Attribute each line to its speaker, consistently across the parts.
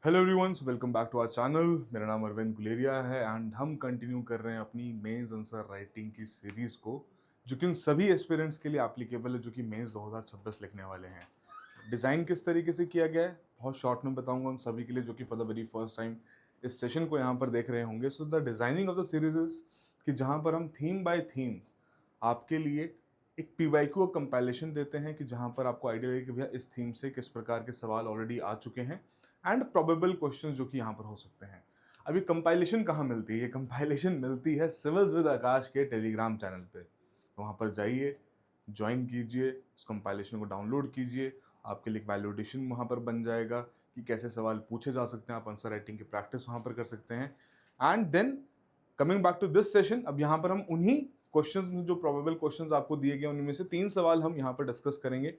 Speaker 1: Hello everyone, welcome back to our channel. मेरा नाम अरविंद गुलेरिया है एंड हम कंटिन्यू कर रहे हैं अपनी मेंस आंसर राइटिंग की सीरीज को, जो कि उन सभी एस्पिरेंट्स के लिए एप्लीकेबल है जो कि मेंस 2026 लिखने वाले हैं। डिज़ाइन किस तरीके से किया गया है बहुत शॉर्ट में बताऊंगा उन सभी के लिए जो कि for the very first time इस सेशन को यहाँ पर देख रहे होंगे। So the designing of the series is कि जहाँ पर हम थीम बाय थीम आपके लिए एक पीवाईक्यू और कंपाइलेशन देते हैं कि जहां पर आपको आइडिया है कि भैया इस थीम से किस प्रकार के सवाल ऑलरेडी आ चुके हैं एंड प्रोबेबल क्वेश्चंस जो कि यहाँ पर हो सकते हैं। अभी कंपाइलेशन कहाँ मिलती है? ये कंपाइलेशन मिलती है सिविल्स विद आकाश के टेलीग्राम चैनल पे। तो वहाँ पर जाइए, ज्वाइन कीजिए, उस कंपाइलेशन को डाउनलोड कीजिए। आपके लिए एक वैलिडेशन वहाँ पर बन जाएगा कि कैसे सवाल पूछे जा सकते हैं। आप आंसर राइटिंग की प्रैक्टिस वहाँ पर कर सकते हैं। And then coming back to this session, अब यहाँ पर हम उन्हीं क्वेश्चंस में जो प्रोबेबल क्वेश्चंस आपको दिए गए उनमें से 3 सवाल हम यहाँ पर डिस्कस करेंगे।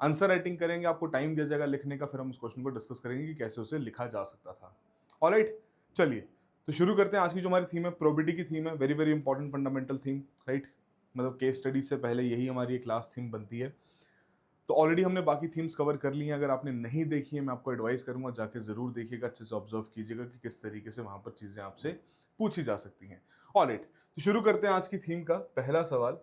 Speaker 1: आंसर राइटिंग करेंगे, आपको टाइम दिया जाएगा लिखने का, फिर हम उस क्वेश्चन को डिस्कस करेंगे कि कैसे उसे लिखा जा सकता था। ऑलराइट, चलिए तो शुरू करते हैं। आज की जो हमारी थीम है प्रोबेबिलिटी की थीम है, very very important fundamental theme, right. मतलब केस स्टडी से पहले यही हमारी एक क्लास थीम बनती है। तो ऑलरेडी हमने बाकी थीम्स कवर कर ली हैं। अगर आपने नहीं देखी है, मैं आपको एडवाइस करूंगा जाके जरूर देखिएगा, अच्छे से ऑब्जर्व कीजिएगा कि किस तरीके से वहां पर चीजें आपसे पूछी जा सकती हैं। ऑलराइट, तो शुरू करते हैं आज की थीम का पहला सवाल।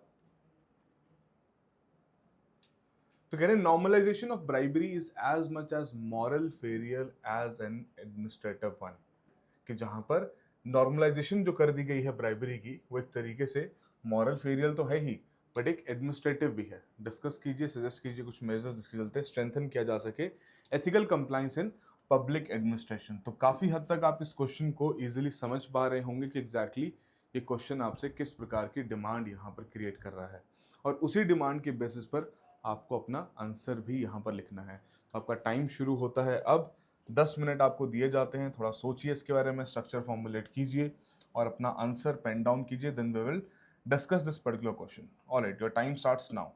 Speaker 1: तो कह रहे हैं normalisation of bribery is as much as moral failure as an administrative one. कि जहां पर नॉर्मलाइजेशन जो कर दी गई है ब्राइबरी की, वो एक तरीके से मॉरल फेरियल तो है ही, बट एक एडमिनिस्ट्रेटिव भी है। डिस्कस कीजिए, सजेस्ट कीजिए कुछ मेजर्स जिसके चलते स्ट्रेंथन किया जा सके ethical compliance in public administration. तो काफी हद तक आप इस क्वेश्चन को इजीली समझ पा रहे होंगे कि एग्जैक्टली ये क्वेश्चन आपसे किस प्रकार की डिमांड यहाँ पर क्रिएट कर रहा है, और उसी डिमांड के बेसिस पर आपको अपना आंसर भी यहाँ पर लिखना है। तो आपका टाइम शुरू होता है अब। 10 मिनट आपको दिए जाते हैं, थोड़ा सोचिए इसके बारे में, स्ट्रक्चर फॉर्मुलेट कीजिए और अपना आंसर पेन डाउन कीजिए। Then we will discuss this particular question. Alright, your time starts now.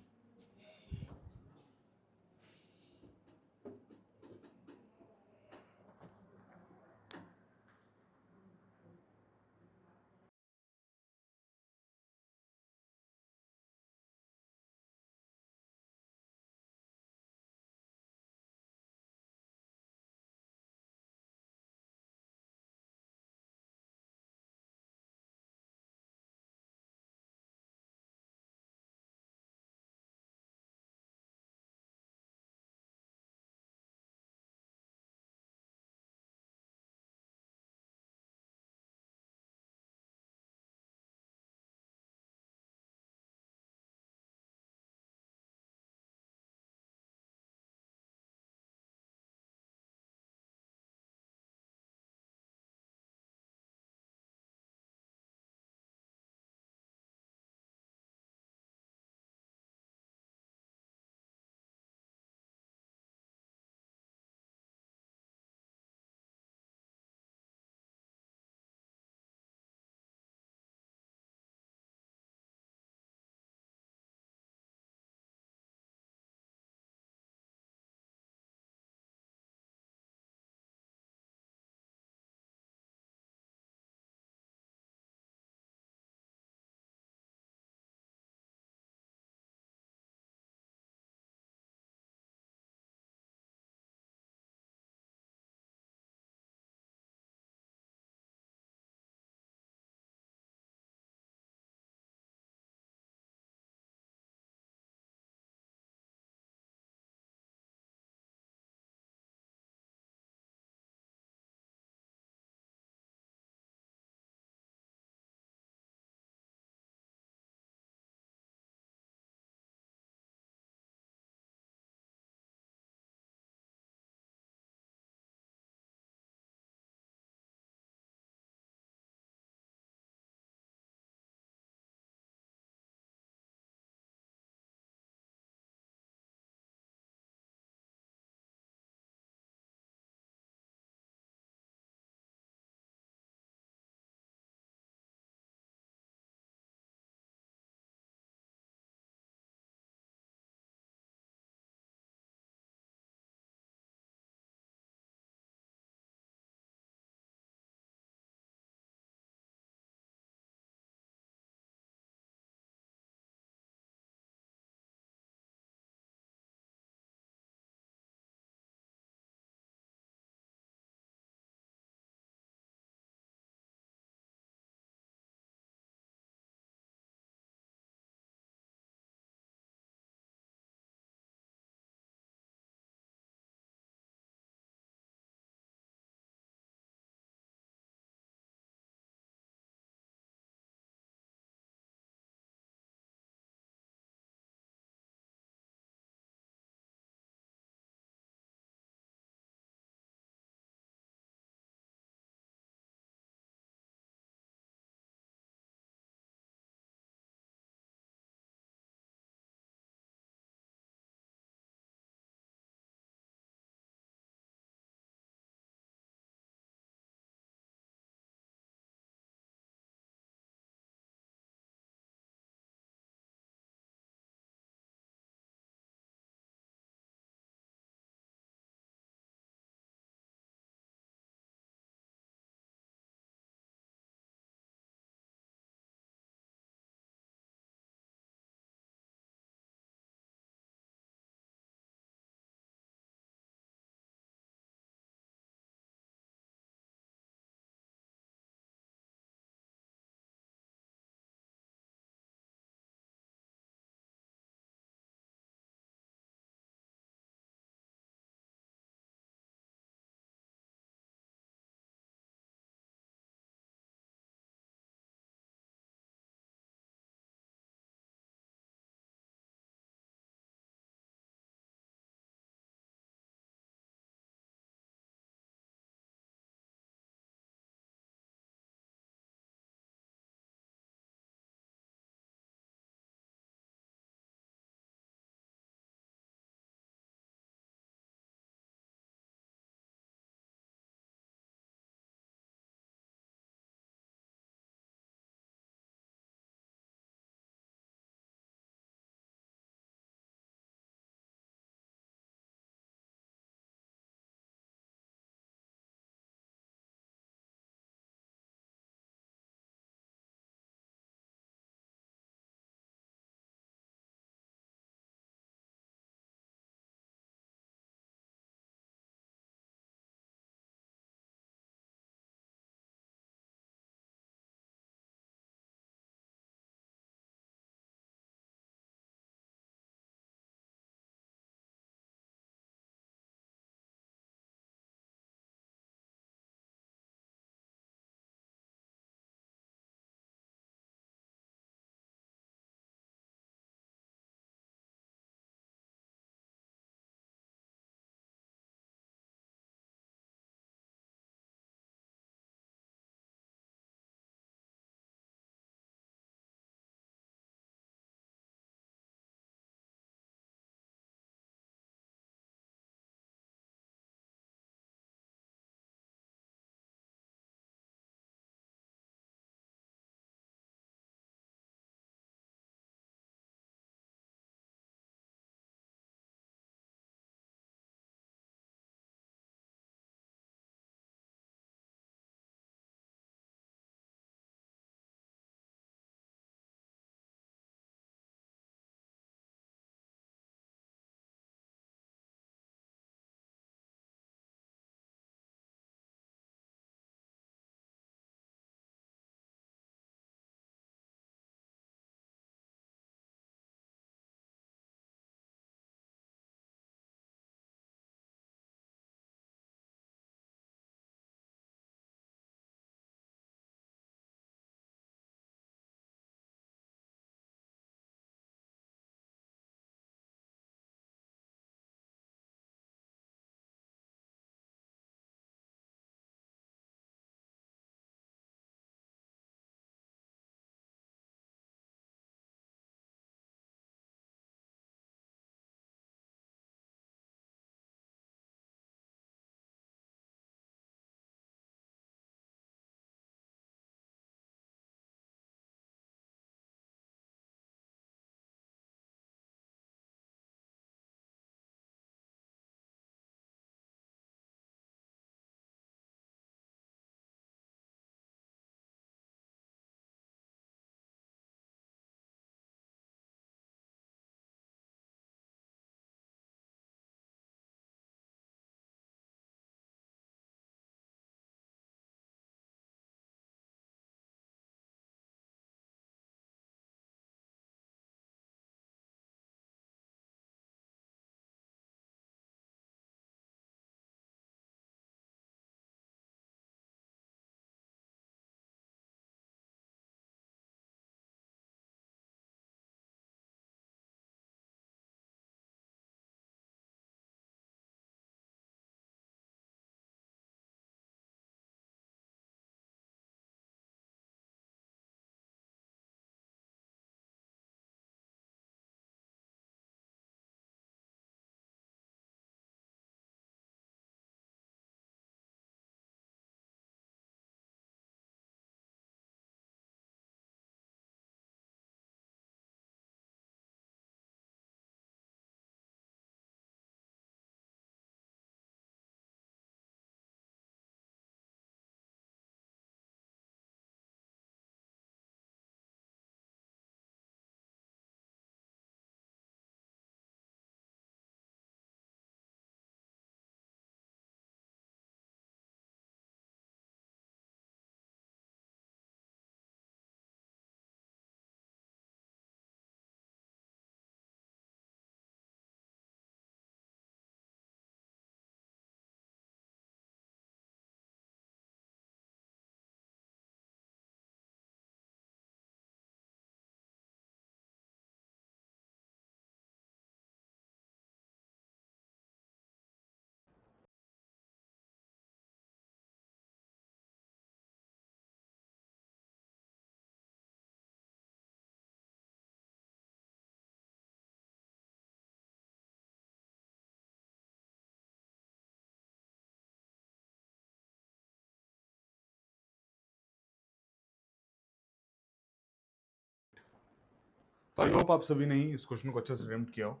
Speaker 1: तो आई होप आप सभी ने इस क्वेश्चन को अच्छे से अटेम्प्ट किया हो।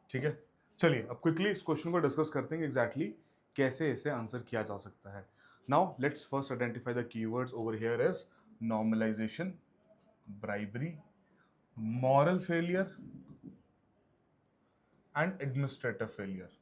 Speaker 1: ठीक है, चलिए अब क्विकली इस क्वेश्चन को डिस्कस करते हैं एग्जैक्टली कैसे इसे आंसर किया जा सकता है। Now let's first identify the keywords over here as normalisation, bribery, moral failure and administrative failure.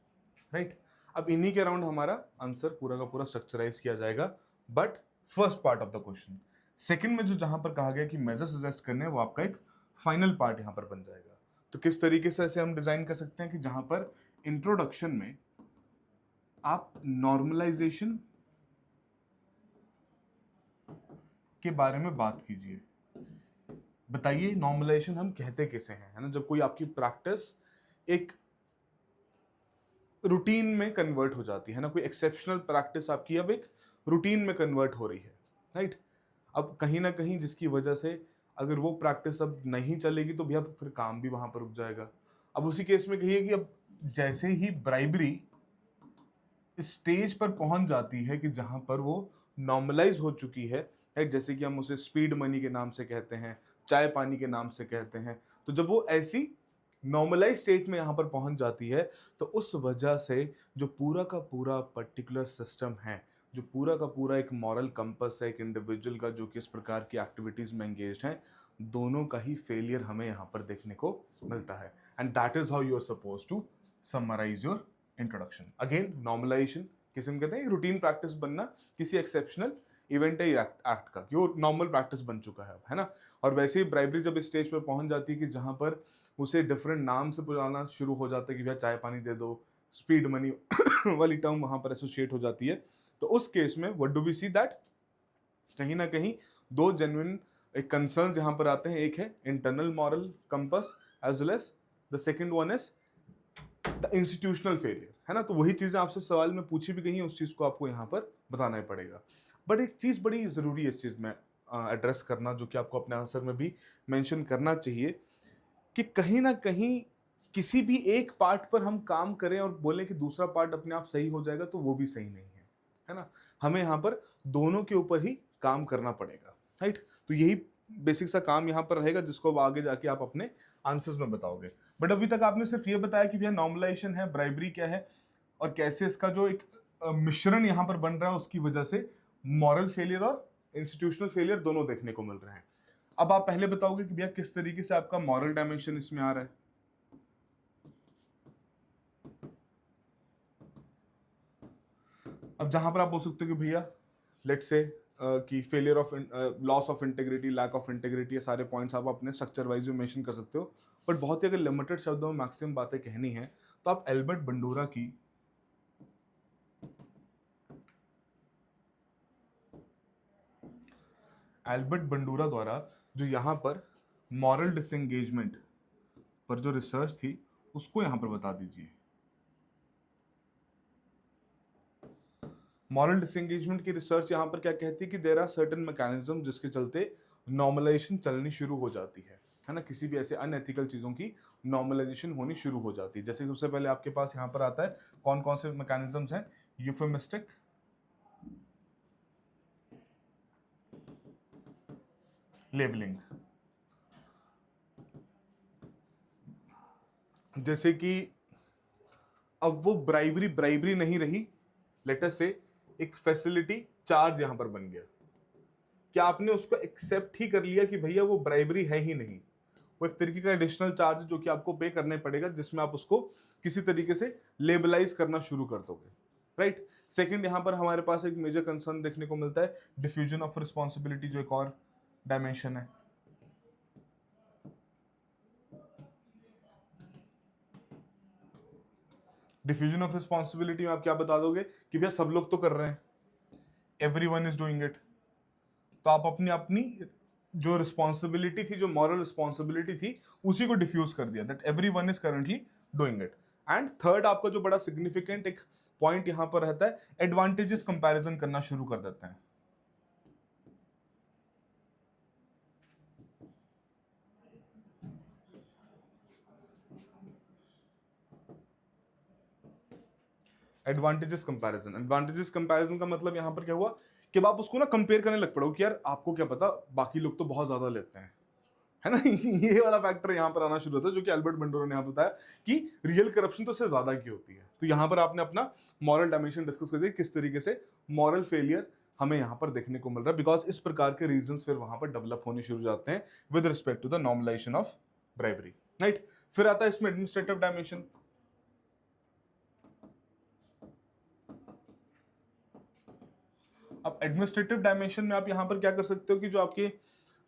Speaker 1: Right, अब इन्हीं के अराउंड हमारा आंसर पूरा का पूरा स्ट्रक्चराइज किया जाएगा। But first part of the question, second में जो जहां पर कहा गया कि मेजर सजेस्ट करने हैं, वो आपका एक फाइनल पार्ट यहां पर बन जाएगा। तो किस तरीके से ऐसे हम डिजाइन कर सकते हैं कि जहां पर इंट्रोडक्शन में आप नॉर्मलाइजेशन के बारे में बात कीजिए। बताइए नॉर्मलाइजेशन हम कहते कैसे हैं, है ना, जब कोई आपकी प्रैक्टिस एक रूटीन में कन्वर्ट हो जाती है ना, कोई एक्सेप्शनल प्रैक्टिस आपकी अब एक रूटीन में कन्वर्ट हो रही है। राइट, अब कहीं ना कहीं जिसकी वजह से अगर वो प्रैक्टिस अब नहीं चलेगी तो भैया फिर काम भी वहां पर रुक जाएगा। अब उसी केस में कहिए कि अब जैसे ही ब्राइबरी स्टेज पर पहुंच जाती है कि जहां पर वो नॉर्मलाइज हो चुकी है, राइट, जैसे कि हम उसे स्पीड मनी के नाम से कहते हैं, चाय पानी के नाम से कहते हैं, तो जब वो ऐसी नॉर्मलाइज स्टेट में यहां पर पहुंच जाती है तो उस वजह से जो पूरा का पूरा पर्टिकुलर सिस्टम है, जो पूरा का पूरा एक मॉरल कंपस है एक इंडिविजुअल का जो कि इस प्रकार की एक्टिविटीज में एंगेज है, दोनों का ही फेलियर हमें यहां पर देखने को मिलता है। And that is how you are suppose to summarise your introduction. Again normalisation किसी में कहते हैं रूटीन प्रैक्टिस बनना किसी एक्सेप्शनल इवेंट है एक्ट का, कि वो नॉर्मल प्रैक्टिस बन चुका है अब, है ना। और वैसे ही ब्राइबरी जब इस स्टेज पर पहुंच जाती है कि जहां पर उसे डिफरेंट नाम से बुलाना शुरू हो जाता है कि भैया चाय पानी दे दो, स्पीड मनी वाली टर्म वहां पर एसोसिएट हो जाती है, तो उस केस में what do we see that कहीं ना कहीं दो जेन्युइन एक कंसर्न्स यहां पर आते हैं। एक है internal moral compass as well as the second one is the institutional failure, है ना। तो वही चीजें आपसे सवाल में पूछी भी गई हैं, उस चीज को आपको यहाँ पर बताना ही पड़ेगा। बट एक चीज बड़ी जरूरी है इस चीज में एड्रेस करना, जो कि आपको अपने आंसर में भी मेंशन करना चाहिए, कि कहीं ना कहीं किसी भी एक पार्ट पर हम काम करें और बोलें कि दूसरा पार्ट अपने आप सही हो जाएगा, तो वो भी सही नहीं है ना। हमें यहाँ पर दोनों के ऊपर ही काम करना पड़ेगा। राइट, तो यही बेसिक सा काम यहाँ पर रहेगा जिसको अब आगे जाके आप अपने आंसर्स में बताओगे। बट अभी तक आपने सिर्फ ये बताया कि भैया नॉर्मलाइजेशन है, ब्राइबरी क्या है, और कैसे इसका जो एक मिश्रण यहाँ पर बन रहा है उसकी वजह से मॉरल फेलियर और इंस्टीट्यूशनल फेलियर दोनों देखने को मिल रहे हैं। अब आप पहले बताओगे कि भैया किस तरीके से आपका मॉरल डायमेंशन इसमें आ रहा है। अब जहां पर आप बोल सकते हो कि भैया लेट्स से कि failure of loss of integrity, lack of integrity, ये सारे पॉइंट्स आप अपने स्ट्रक्चर वाइज भी मेंशन कर सकते हो। बट बहुत ही अगर लिमिटेड शब्दों में मैक्सिमम बातें कहनी है तो आप एल्बर्ट बंडूरा की द्वारा जो यहाँ पर मॉरल डिसएंगेजमेंट पर जो रिसर्च थी उसको यहाँ पर बता दीजिए। मॉरल डिसएंगेजमेंट की रिसर्च यहाँ पर क्या कहती है कि देयर आर सर्टेन मैकेनिज्म जिसके चलते नॉर्मलाइजेशन चलनी शुरू हो जाती है ना, किसी भी ऐसे अनएथिकल चीजों की नॉर्मलाइजेशन होनी शुरू हो जाती है। जैसे सबसे पहले आपके पास यहाँ पर आता है कौन कौन से मैकेनिज्म्स हैं, यूफेमिस्टिक, लेबलिंग, जैसे कि अब वो ब्राइबरी नहीं रही, लेटर से एक फैसिलिटी चार्ज यहां पर बन गया, क्या आपने उसको एक्सेप्ट ही कर लिया कि भैया वो ब्राइबरी है ही नहीं, वो एक तरीके का एडिशनल चार्ज जो कि आपको पे करने पड़ेगा, जिसमें आप उसको किसी तरीके से लेबलाइज करना शुरू कर दोगे। राइट, सेकंड यहां पर हमारे पास एक मेजर कंसर्न देखने को मिलता है डिफ्यूजन ऑफ रिस्पॉन्सिबिलिटी, जो एक और डायमेंशन है। डिफ्यूजन ऑफ रिस्पॉन्सिबिलिटी में आप क्या बता दोगे कि भैया सब लोग तो कर रहे हैं, एवरीवन इज डूइंग इट, तो आप अपनी अपनी जो रिस्पॉन्सिबिलिटी थी, जो मॉरल रिस्पॉन्सिबिलिटी थी, उसी को डिफ्यूज कर दिया, that everyone is currently doing it. And third आपका जो बड़ा सिग्निफिकेंट एक पॉइंट यहां पर रहता है, एडवांटेजेस कंपैरिजन करना शुरू कर देते हैं। एडवांटेजेस कंपैरिजन का मतलब यहां पर क्या हुआ कि अब आप उसको ना कंपेयर करने लग पड़ो कि यार आपको क्या पता, बाकी लोग तो बहुत ज्यादा लेते हैं, है ना। ये वाला फैक्टर यहाँ पर आना शुरू होता है, जो कि एल्बर्ट बंडोरा ने यहाँ बताया कि रियल करप्शन तो उससे ज्यादा की होती है। तो यहाँ पर आपने अपना मॉरल डायमेंशन डिस्कस कर दिया, किस तरीके से मॉरल फेलियर हमें यहाँ पर देखने को मिल रहा है, बिकॉज इस प्रकार के रीजंस फिर वहां पर डेवलप होने शुरू हो जाते हैं with respect to the normalisation of bribery, right. फिर आता है इसमें एडमिनिस्ट्रेटिव डायमेंशन। अब एडमिनिस्ट्रेटिव डायमेंशन में आप यहां पर क्या कर सकते हो कि जो आपके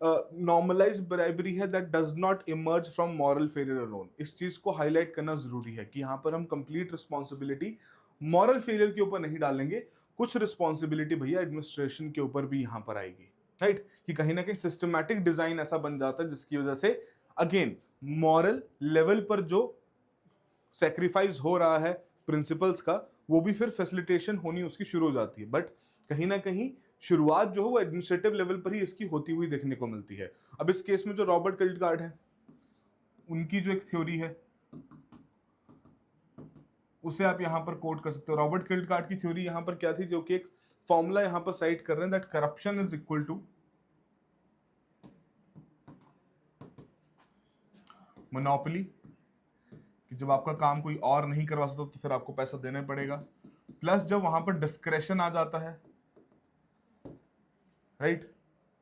Speaker 1: नॉर्मलाइज ब्राइबरी है that does not emerge from moral failure alone, इस चीज को हाईलाइट करना जरूरी है कि यहां पर हम कंप्लीट रिस्पॉन्सिबिलिटी मॉरल फेलियर के ऊपर नहीं डालेंगे, कुछ रिस्पॉन्सिबिलिटी भैया एडमिनिस्ट्रेशन के ऊपर भी यहां पर आएगी, राइट। कि कहीं ना कहीं सिस्टमैटिक डिजाइन ऐसा बन जाता है जिसकी वजह से अगेन मॉरल लेवल पर जो सेक्रीफाइस हो रहा है प्रिंसिपल्स का, वो भी फिर फैसिलिटेशन होनी उसकी शुरू हो जाती है। बट कहीं ना कहीं शुरुआत जो है वो एडमिनिस्ट्रेटिव लेवल पर ही इसकी होती हुई देखने को मिलती है। अब इस केस में जो रॉबर्ट किल्डगार्ड है, उनकी जो एक थ्योरी है उसे आप यहां पर कोट कर सकते हो। रॉबर्ट किल्डगार्ड की थ्योरी यहां पर क्या थी, जो कि एक फॉर्मूला यहां पर साइट कर रहे हैं that corruption is equal to monopoly, कि जब आपका काम कोई और नहीं करवा सकता तो फिर आपको पैसा देना पड़ेगा, प्लस जब वहां पर डिस्क्रेशन आ जाता है, राइट,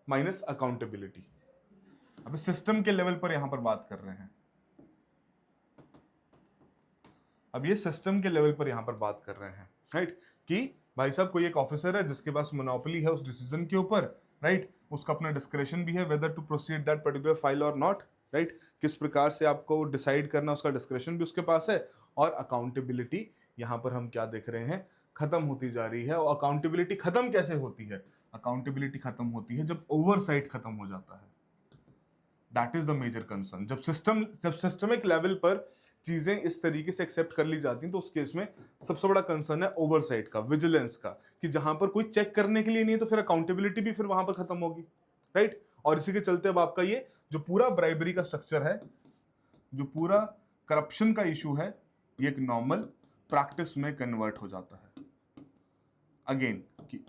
Speaker 1: माइनस अकाउंटेबिलिटी। अब सिस्टम के लेवल पर यहां पर बात कर रहे हैं, अब ये सिस्टम के लेवल पर यहां पर बात कर रहे हैं, राइट, कि भाई साहब कोई एक ऑफिसर है जिसके पास मोनोपोली है उस डिसीजन के ऊपर, राइट, उसका अपना डिस्क्रेशन भी है whether to proceed that particular file और नॉट, राइट, किस प्रकार से आपको डिसाइड करना उसका डिस्क्रेशन भी उसके पास है, और अकाउंटेबिलिटी यहां पर हम क्या देख रहे हैं, खत्म होती जा रही है। और अकाउंटेबिलिटी खत्म कैसे होती है, अकाउंटेबिलिटी खत्म होती है जब ओवरसाइट खत्म हो जाता है, that is the major concern. जब सिस्टमिक लेवल पर चीजें इस तरीके से एक्सेप्ट कर ली जाती हैं तो उस केस में सबसे बड़ा कंसर्न है ओवरसाइट का, विजिलेंस का, कि जहां पर कोई चेक करने के लिए नहीं है तो फिर अकाउंटेबिलिटी भी फिर वहां पर खत्म होगी, राइट। और इसी के चलते अब आपका ये जो पूरा ब्राइबरी का स्ट्रक्चर है, जो पूरा करप्शन का इशू है, ये एक नॉर्मल प्रैक्टिस में कन्वर्ट हो जाता है। अगेन कि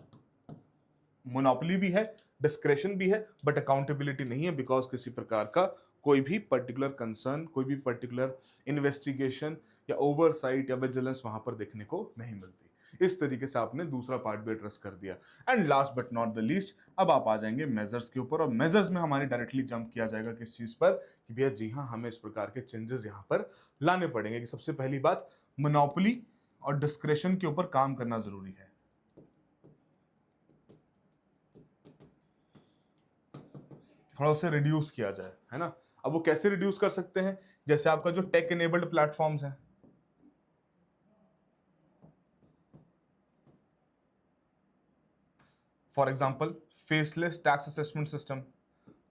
Speaker 1: मोनोपोली भी है, डिस्क्रेशन भी है, बट अकाउंटेबिलिटी नहीं है, बिकॉज किसी प्रकार का कोई भी पर्टिकुलर कंसर्न, कोई भी पर्टिकुलर इन्वेस्टिगेशन या ओवरसाइट या विजिलेंस वहां पर देखने को नहीं मिलती। इस तरीके से आपने दूसरा पार्ट भी एड्रेस कर दिया। And last but not the least, अब आप आ जाएंगे मेजर्स के ऊपर, और मेजर्स में हमारे डायरेक्टली जंप किया जाएगा किस चीज पर, कि भैया जी हाँ, हमें इस प्रकार के चेंजेस यहां पर लाने पड़ेंगे। कि सबसे पहली बात, मोनोपोली और डिस्क्रेशन के ऊपर काम करना जरूरी है। थोड़ा उसे रिड्यूस किया जाए, है ना। अब वो कैसे रिड्यूस कर सकते हैं, जैसे आपका जो टेक एनेबल्ड प्लेटफॉर्म्स हैं, for example faceless tax assessment system,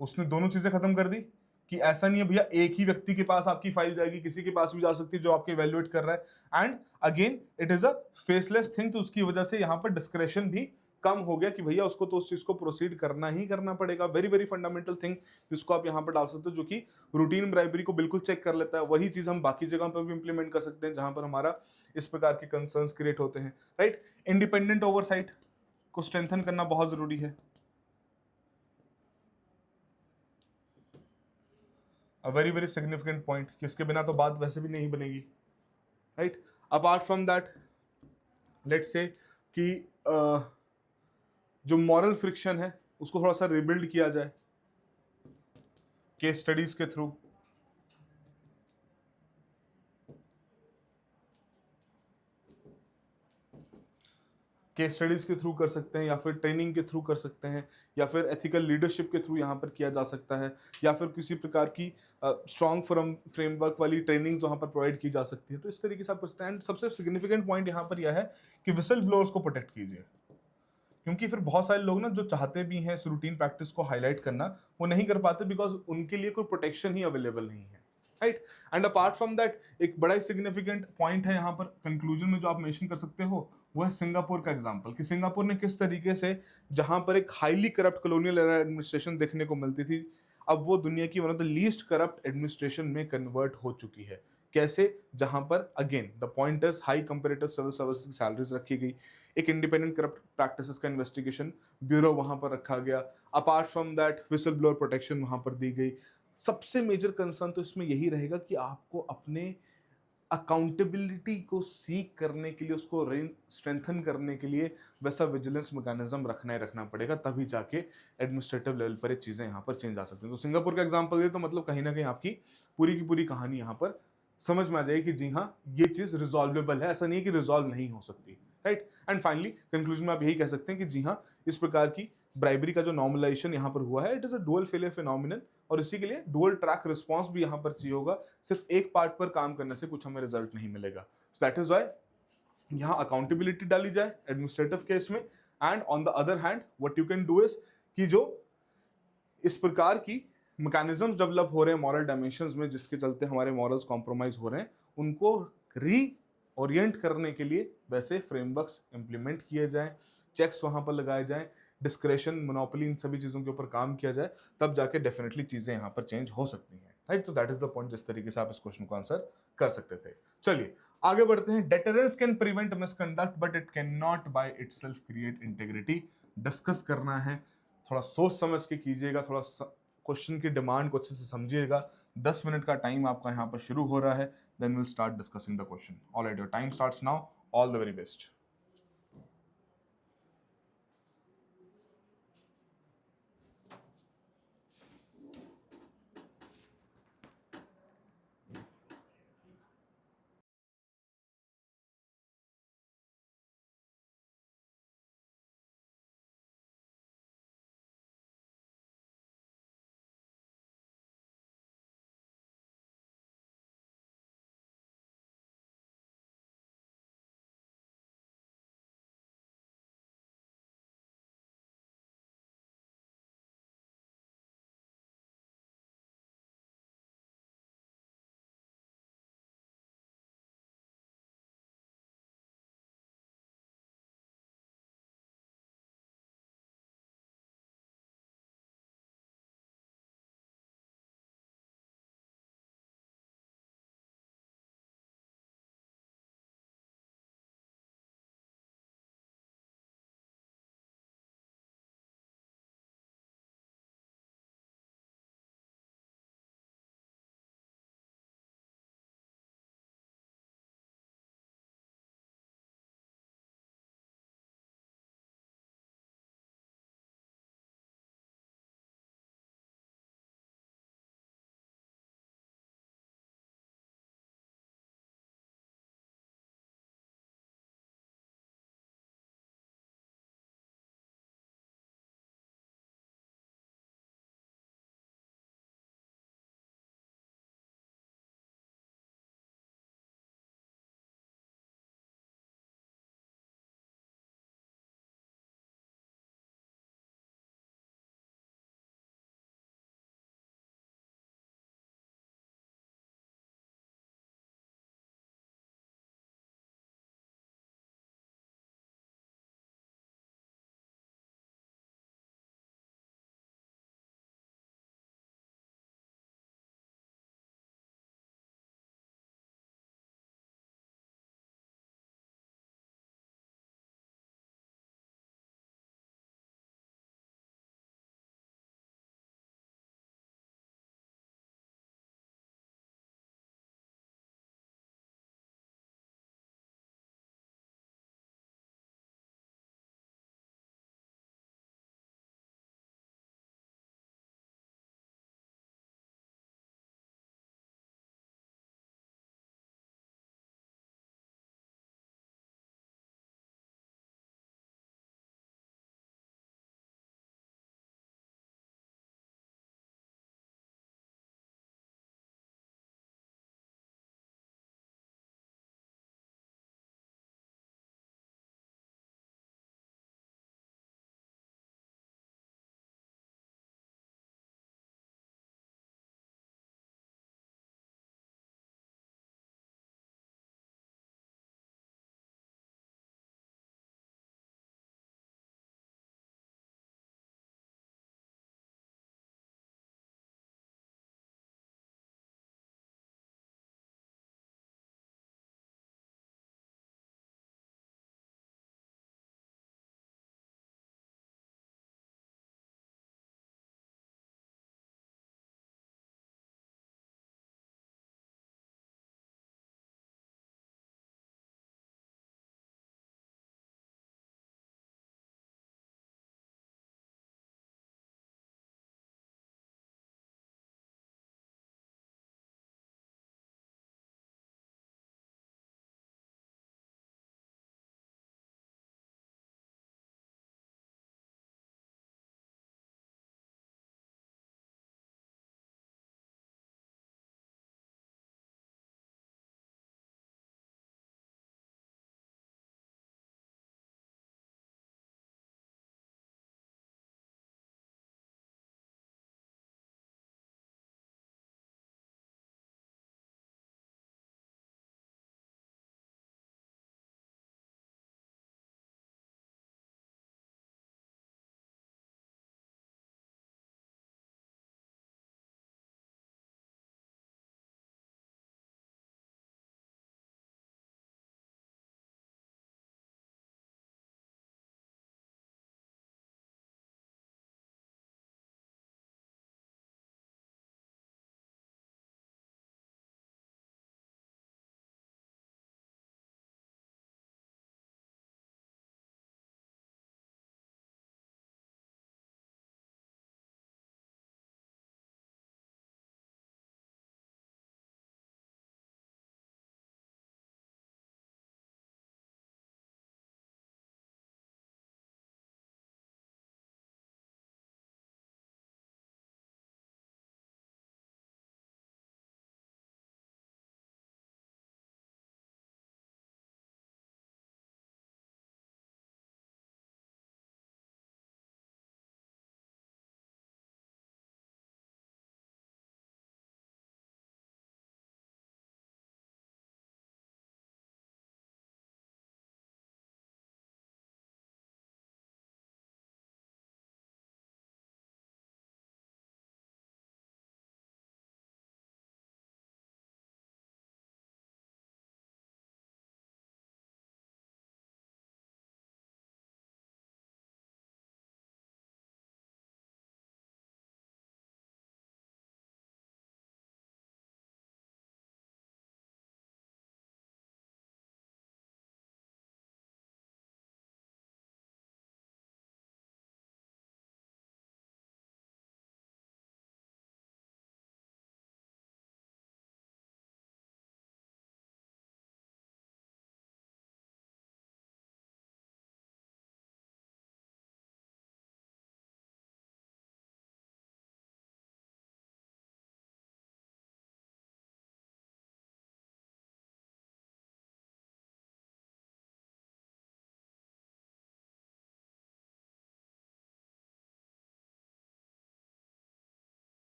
Speaker 1: उसने दोनों चीजें खत्म कर दी कि ऐसा नहीं है भैया एक ही व्यक्ति के पास आपकी फाइल जाएगी, किसी के पास भी जा सकती है जो आपके इवैल्यूएट कर रहा है। And again it is a faceless thing, तो उसकी वजह से यहां पर डिस्क्रेशन भी कम हो गया कि भैया उसको तो उस चीज को प्रोसीड करना ही करना पड़ेगा। वेरी वेरी फंडामेंटल थिंग जिसको आप यहां पर डाल सकते हो, जो कि रूटीन ब्राइबरी को बिल्कुल चेक कर लेता है। वही चीज हम बाकी जगह पर भी इंप्लीमेंट कर सकते हैं जहां पर हमारा इस प्रकार के कंसर्न्स क्रिएट होते हैं, राइट। इंडिपेंडेंट ओवरसाइट को स्ट्रेंथन करना बहुत जरूरी है। अ वेरी वेरी सिग्निफिकेंट पॉइंट, किसके बिना तो बात वैसे भी नहीं बनेगी, right. Apart from that, let's say कि जो मॉरल फ्रिक्शन है उसको थोड़ा सा रिबिल्ड किया जाए केस स्टडीज के थ्रू। केस स्टडीज के थ्रू कर सकते हैं, या फिर ट्रेनिंग के थ्रू कर सकते हैं, या फिर एथिकल लीडरशिप के थ्रू यहाँ पर किया जा सकता है, या फिर किसी प्रकार की स्ट्रॉन्ग फ्रेमवर्क वाली ट्रेनिंग वहाँ पर प्रोवाइड की जा सकती है। तो इस तरीके से आप कर सकते हैं। एंड सबसे सिग्निफिकेंट पॉइंट यहाँ पर यह है कि विसल ब्लोअर्स को प्रोटेक्ट कीजिए, क्योंकि फिर बहुत सारे लोग ना जो चाहते भी हैं इस रूटीन प्रैक्टिस को हाईलाइट करना, वो नहीं कर पाते बिकॉज उनके लिए कोई प्रोटेक्शन ही अवेलेबल नहीं है, right. And apart from that, एक बड़ा ही सिग्निफिकेंट पॉइंट है यहाँ पर कंक्लूजन में जो आप मेंशन कर सकते हो, वो है सिंगापुर का एग्जांपल, कि सिंगापुर ने किस तरीके से, जहां पर एक highly corrupt colonial era administration देखने को मिलती थी, अब वो दुनिया की one of the least corrupt administration में कन्वर्ट हो चुकी है। कैसे, जहां पर again the point is high comparative civil service की सैलरीज रखी गई, एक इंडिपेंडेंट करप्ट प्रैक्टिसेस का इन्वेस्टिगेशन ब्यूरो वहां पर रखा गया, apart from that whistle blower protection वहां पर दी गई, सबसे मेजर कंसर्न तो इसमें यही रहेगा कि आपको अपने अकाउंटेबिलिटी को सीक करने के लिए, उसको स्ट्रेंथन करने के लिए वैसा विजिलेंस मैकेनिज्म रखना ही रखना पड़ेगा, तभी जाके एडमिनिस्ट्रेटिव लेवल पर ये चीजें यहाँ पर चेंज आ सकती हैं। तो सिंगापुर का एग्जांपल दे तो मतलब कहीं ना कहीं आपकी पूरी की पूरी कहानी यहाँ पर समझ में आ जाएगी कि जी हाँ, ये चीज रिजॉल्वेबल है, ऐसा नहीं है कि रिजॉल्व नहीं हो सकती, राइट। एंड फाइनली कंक्लूजन में आप यही कह सकते हैं कि जी हाँ, इस प्रकार की ब्राइबरी का जो नॉर्मलाइजेशन यहाँ पर हुआ है, it is a dual failure phenomenon, और इसी के लिए डुअल ट्रैक रिस्पॉन्स भी यहाँ पर चाहिए होगा। सिर्फ एक पार्ट पर काम करने से कुछ हमें रिजल्ट नहीं मिलेगा। सो दैट इज वाई यहाँ अकाउंटेबिलिटी डाली जाए एडमिनिस्ट्रेटिव केस में। And on the other hand what you can do is कि जो इस प्रकार की मैकेनिज्म्स डेवलप हो रहे हैं मॉरल डायमेंशंस में, जिसके चलते हमारे मॉरल्स कॉम्प्रोमाइज हो रहे हैं, उनको री ओरिएंट करने के लिए वैसे फ्रेमवर्क्स इंप्लीमेंट किए जाएं, चेक्स वहां पर लगाए जाएं, डिस्क्रेशन, मोनोपोली, इन सभी चीजों के ऊपर काम किया जाए, तब जाके डेफिनेटली चीजें यहां पर चेंज हो सकती हैं, राइट। तो दैट इज द पॉइंट, जिस तरीके से आप इस क्वेश्चन को आंसर कर सकते थे। चलिए आगे बढ़ते हैं। Deterrence can prevent misconduct but it can not by itself create integrity. Discuss करना है, थोड़ा सोच समझ के कीजिएगा, थोड़ा क्वेश्चन की डिमांड को अच्छे से समझिएगा। 10 मिनट का टाइम आपका यहाँ पर शुरू हो रहा है, then will start discussing the question. Alright, your time starts now. All the very best.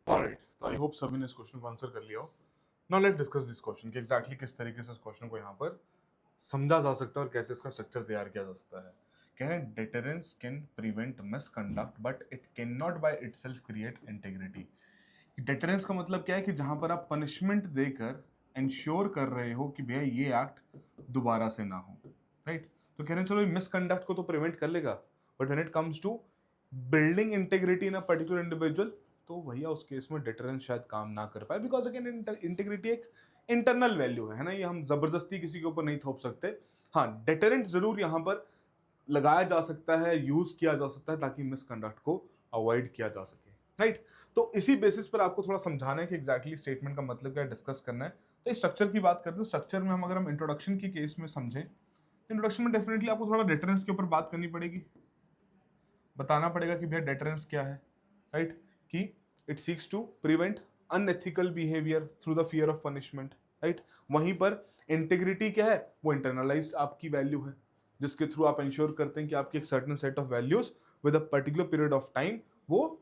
Speaker 1: Alright, तो आई होप सभी ने इस क्वेश्चन को आंसर कर लिया हो। Now let discuss this question कि एग्जैक्टली किस तरीके से इस क्वेश्चन को यहाँ पर समझा जा सकता है और कैसे इसका स्ट्रक्चर तैयार किया जा सकता है। कह रहे हैं deterrence can prevent misconduct but it can not by itself create integrity. Deterrence का मतलब क्या है कि जहां पर आप पनिशमेंट देकर इंश्योर कर रहे हो कि भैया ये एक्ट दोबारा से ना हो, राइट। तो कह रहे हैं चलो मिसकंडक्ट को तो प्रिवेंट कर लेगा, but when it comes to building integrity in a particular individual, तो भैया उस केस में डिटरेंस शायद काम ना कर पाए, बिकॉज अगेन इंटीग्रिटी एक इंटरनल वैल्यू है ना, ये हम जबरदस्ती किसी के ऊपर नहीं थोप सकते। हाँ, डेटरेंट जरूर यहां पर लगाया जा सकता है, यूज किया जा सकता है ताकि मिसकंडक्ट को अवॉइड किया जा सके, राइट। तो इसी बेसिस पर आपको थोड़ा समझाना है कि एग्जैक्टली स्टेटमेंट का मतलब क्या डिस्कस करना है। तो इस स्ट्रक्चर की बात करते हैं। स्ट्रक्चर में अगर हम इंट्रोडक्शन के केस में समझें, इंट्रोडक्शन में डेफिनेटली आपको थोड़ा डेटरेंस के ऊपर बात करनी पड़ेगी, बताना पड़ेगा कि भैया डेटरेंस क्या है, राइट। कि it seeks to prevent unethical behaviour through the fear of punishment, right. वहीं पर इंटीग्रिटी क्या है, वो इंटरनलाइज्ड आपकी वैल्यू है, जिसके थ्रू आप इंश्योर करते हैं कि आपकी एक certain set of values with a particular period of time वो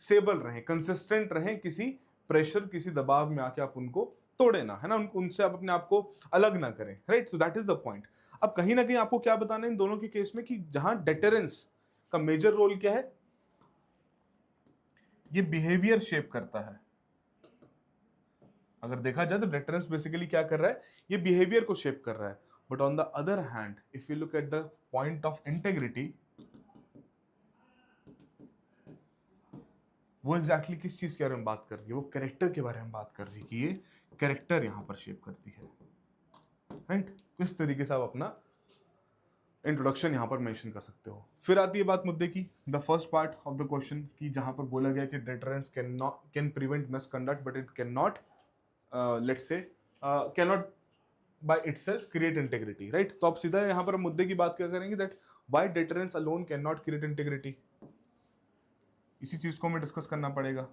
Speaker 1: स्टेबल रहें, कंसिस्टेंट रहें, किसी प्रेशर किसी दबाव में आके आप उनको तोड़े ना, है ना, उनसे आप अपने आप को अलग ना करें, right. So that is the point. अब कहीं ना कहीं आपको क्या बताना है इन दोनों के केस में कि जहां डेटरेंस का मेजर रोल क्या है, ये बिहेवियर शेप करता है। अगर देखा जाए तो डेटरेंस बेसिकली क्या कर रहा है, ये बिहेवियर को शेप कर रहा है। But on the other hand if you look at the point of integrity, वो एग्जैक्टली किस चीज के बारे में बात कर रही है, वो कैरेक्टर के बारे में बात कर रही है कि ये कैरेक्टर यहां पर शेप करती है, राइट। किस तरीके से आप अपना इंट्रोडक्शन यहां पर मेंशन कर सकते हो। फिर आती है बात मुद्दे की, the first part of the question की जहां पर बोला गया कि deterrence can prevent misconduct but it can not let's say can not by itself create integrity, right. तो आप सीधा यहां पर मुद्दे की बात क्या करेंगे, that why deterrence alone can not create integrity, इसी चीज को हमें डिस्कस करना पड़ेगा।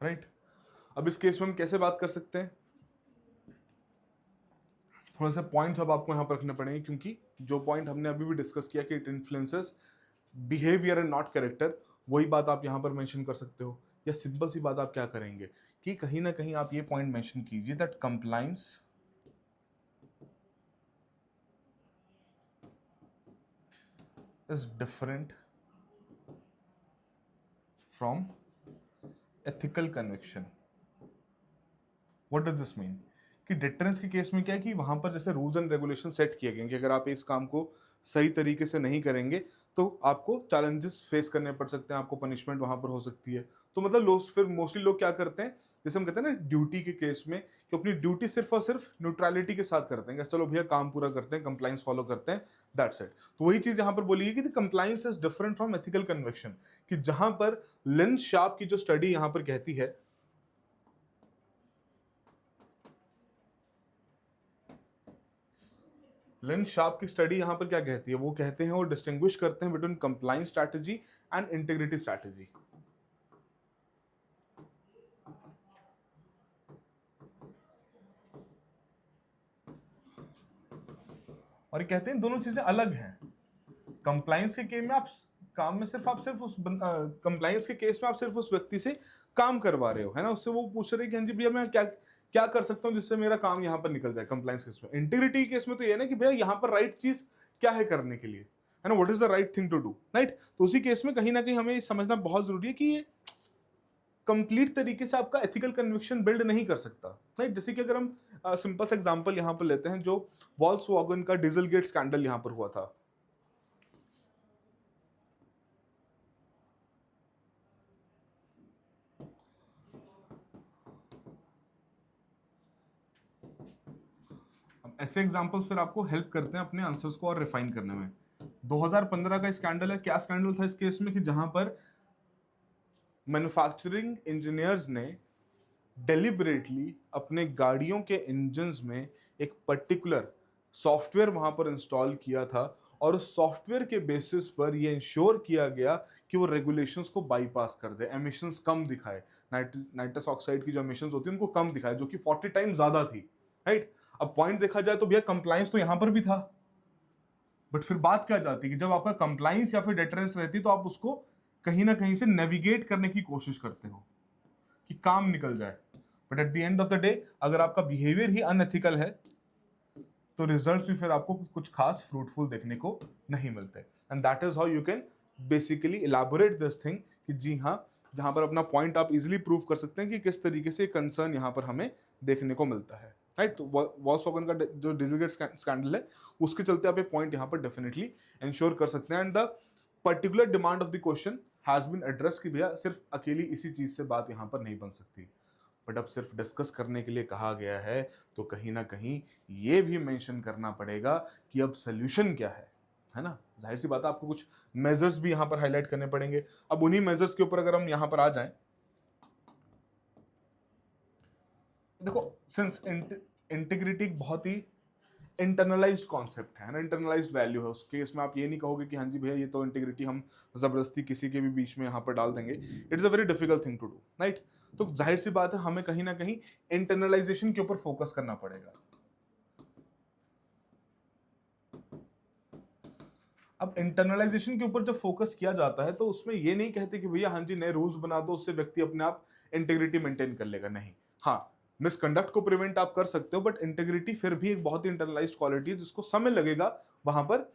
Speaker 1: राइट, अब इस केस में हम कैसे बात कर सकते हैं, थोड़ा सा पॉइंट्स अब आपको यहां पर रखने पड़ेंगे, क्योंकि जो पॉइंट हमने अभी भी डिस्कस किया कि it influences behaviour and not character, वही बात आप यहां पर मेंशन कर सकते हो। या सिंपल सी बात आप क्या करेंगे कि कहीं ना कहीं आप ये पॉइंट मेंशन कीजिए that compliance is different from ethical conviction. What does this mean कि डिटरेंस के केस में क्या है कि वहां पर जैसे रूल्स एंड रेगुलेशन सेट किए गए कि अगर आप इस काम को सही तरीके से नहीं करेंगे तो आपको चैलेंजेस फेस करने पड़ सकते हैं, आपको पनिशमेंट वहां पर हो सकती है। तो मतलब लोग फिर मोस्टली लोग क्या करते हैं, जैसे हम कहते हैं ना ड्यूटी के केस में, कि अपनी ड्यूटी सिर्फ और सिर्फ न्यूट्रलिटी के साथ करते हैं कि चलो भैया काम पूरा करते हैं, कंप्लाइंस फॉलो करते हैं, दैट्स इट। तो वही चीज यहां पर बोली है कि compliance is different from ethical conviction, कि जहां पर लिन शार्प की जो स्टडी यहां पर कहती है, लिन शार्प की स्टडी यहां पर क्या कहती है, वो कहते हैं, वो डिस्टिंग्विश करते हैं between compliance strategy and integrity strategy. और ये कहते हैं दोनों चीजें अलग हैं। कंप्लाइंस के केस में आप काम में सिर्फ उस कंप्लाइंस के केस में आप सिर्फ उस व्यक्ति से काम करवा रहे हो, है ना, उससे वो पूछ रहे कि हाँ जी भैया मैं क्या क्या कर सकता हूँ जिससे मेरा काम यहाँ पर निकल जाए कंप्लाइंस केस में। इंटीग्रिटी केस में तो ये है ना कि भैया यहाँ पर राइट चीज क्या है करने के लिए, है ना, what is the right thing to do, right. तो उसी केस में कहीं ना कहीं हमें समझना बहुत जरूरी है कि ये कंप्लीट तरीके से आपका एथिकल कन्विक्शन बिल्ड नहीं कर सकता, राइट। जैसे कि अगर हम सिंपल सा एग्जांपल यहां पर लेते हैं, जो वॉल्क्सवैगन का डीजल गेट स्कैंडल यहां पर हुआ था। अब ऐसे एग्जांपल्स फिर आपको हेल्प करते हैं अपने आंसर्स को और रिफाइन करने में। 2015 का स्कैंडल है, क्या स्कैंडल था इस केस में कि जहां पर मैन्युफैक्चरिंग इंजीनियर्स ने डेलिबरेटली अपने गाड़ियों के इंजन्स में एक पर्टिकुलर सॉफ्टवेयर वहां पर इंस्टॉल किया था, और उस सॉफ्टवेयर के बेसिस पर ये इंश्योर किया गया कि वो रेगुलेशंस को बाईपास कर दे, एमिशंस कम दिखाए, नाइट्रस ऑक्साइड की जो एमिशंस होती है उनको कम दिखाए, जो कि 40 टाइम ज्यादा थी, राइट। अब पॉइंट देखा जाए तो भैया कंप्लायंस तो यहां पर भी था, बट फिर बात क्या जाती है कि जब आपका कंप्लायंस या फिर डेटरेंस रहती है तो आप उसको कहीं ना कहीं से नेविगेट करने की कोशिश करते हो कि काम निकल जाए, but at the end of the day अगर आपका बिहेवियर ही अनएथिकल है तो रिजल्ट्स भी फिर आपको कुछ खास फ्रूटफुल देखने को नहीं मिलते। And that is how you can basically elaborate this thing कि जी हाँ, जहां पर अपना पॉइंट आप इजिली प्रूव कर सकते हैं कि किस तरीके से कंसर्न यहां पर हमें देखने को मिलता है, राइट। तो वॉल्क्सवैगन का जो डीजलगेट स्कैंडल है उसके चलते आप ये पॉइंट यहां पर डेफिनेटली इंश्योर कर सकते हैं। And the particular demand of the question has been address कि भैया सिर्फ अकेली इसी चीज से बात यहां पर नहीं बन सकती, बट अब सिर्फ डिस्कस करने के लिए कहा गया है तो कहीं ना कहीं ये भी मेंशन करना पड़ेगा कि अब सोल्यूशन क्या है ना। जाहिर सी बात है आपको कुछ मेजर्स भी यहां पर हाईलाइट करने पड़ेंगे। अब उन्हीं मेजर्स के ऊपर अगर हम यहां पर आ जाएं, देखो सिंस इंटीग्रिटी बहुत ही इंटरनलाइज्ड कॉन्सेप्ट है ना, इंटरनलाइज्ड वैल्यू है, उस केस में आप ये नहीं कहोगे कि हाँ जी भैया ये तो इंटीग्रिटी हम जबरदस्ती किसी के भी बीच में यहाँ पर डाल देंगे। It is a very difficult thing to do, right. तो जाहिर सी बात है हमें कहीं ना कहीं इंटरनलाइजेशन के ऊपर फोकस करना पड़ेगा। अब इंटरनलाइजेशन के ऊपर जब फोकस किया जाता है तो उसमें ये नहीं कहते कि भैया हाँ जी नए रूल्स बना दो उससे व्यक्ति अपने आप इंटीग्रिटी मेंटेन कर लेगा, नहीं। हाँ, मिसकंडक्ट को प्रिवेंट आप कर सकते हो, बट इंटीग्रिटी फिर भी एक बहुत ही इंटरनलाइज्ड क्वालिटी है जिसको समय लगेगा वहां पर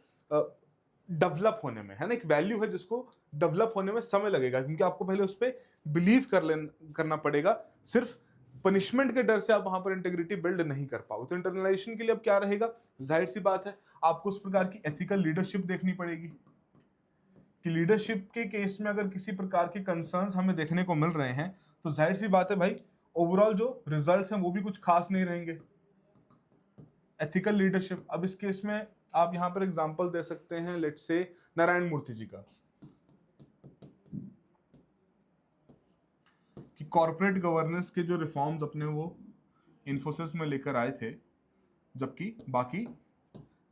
Speaker 1: डेवलप होने में, है ना। एक वैल्यू है जिसको डेवलप होने में समय लगेगा, क्योंकि आपको पहले उस पर बिलीव करना पड़ेगा। सिर्फ पनिशमेंट के डर से आप वहां पर इंटीग्रिटी बिल्ड नहीं कर पाओगे। तो इंटरनलाइजेशन के लिए अब क्या रहेगा, जाहिर सी बात है आपको उस प्रकार की एथिकल लीडरशिप देखनी पड़ेगी कि लीडरशिप के केस में अगर किसी प्रकार के कंसर्न्स हमें देखने को मिल रहे हैं तो जाहिर सी बात है भाई ओवरऑल जो रिजल्ट्स हैं वो भी कुछ खास नहीं रहेंगे। एथिकल लीडरशिप, अब इस केस में आप यहां पर एग्जांपल दे सकते हैं लेट्स से नारायण मूर्ति जी का, कि कॉर्पोरेट गवर्नेंस के जो रिफॉर्म्स अपने वो इन्फोसिस में लेकर आए थे, जबकि बाकी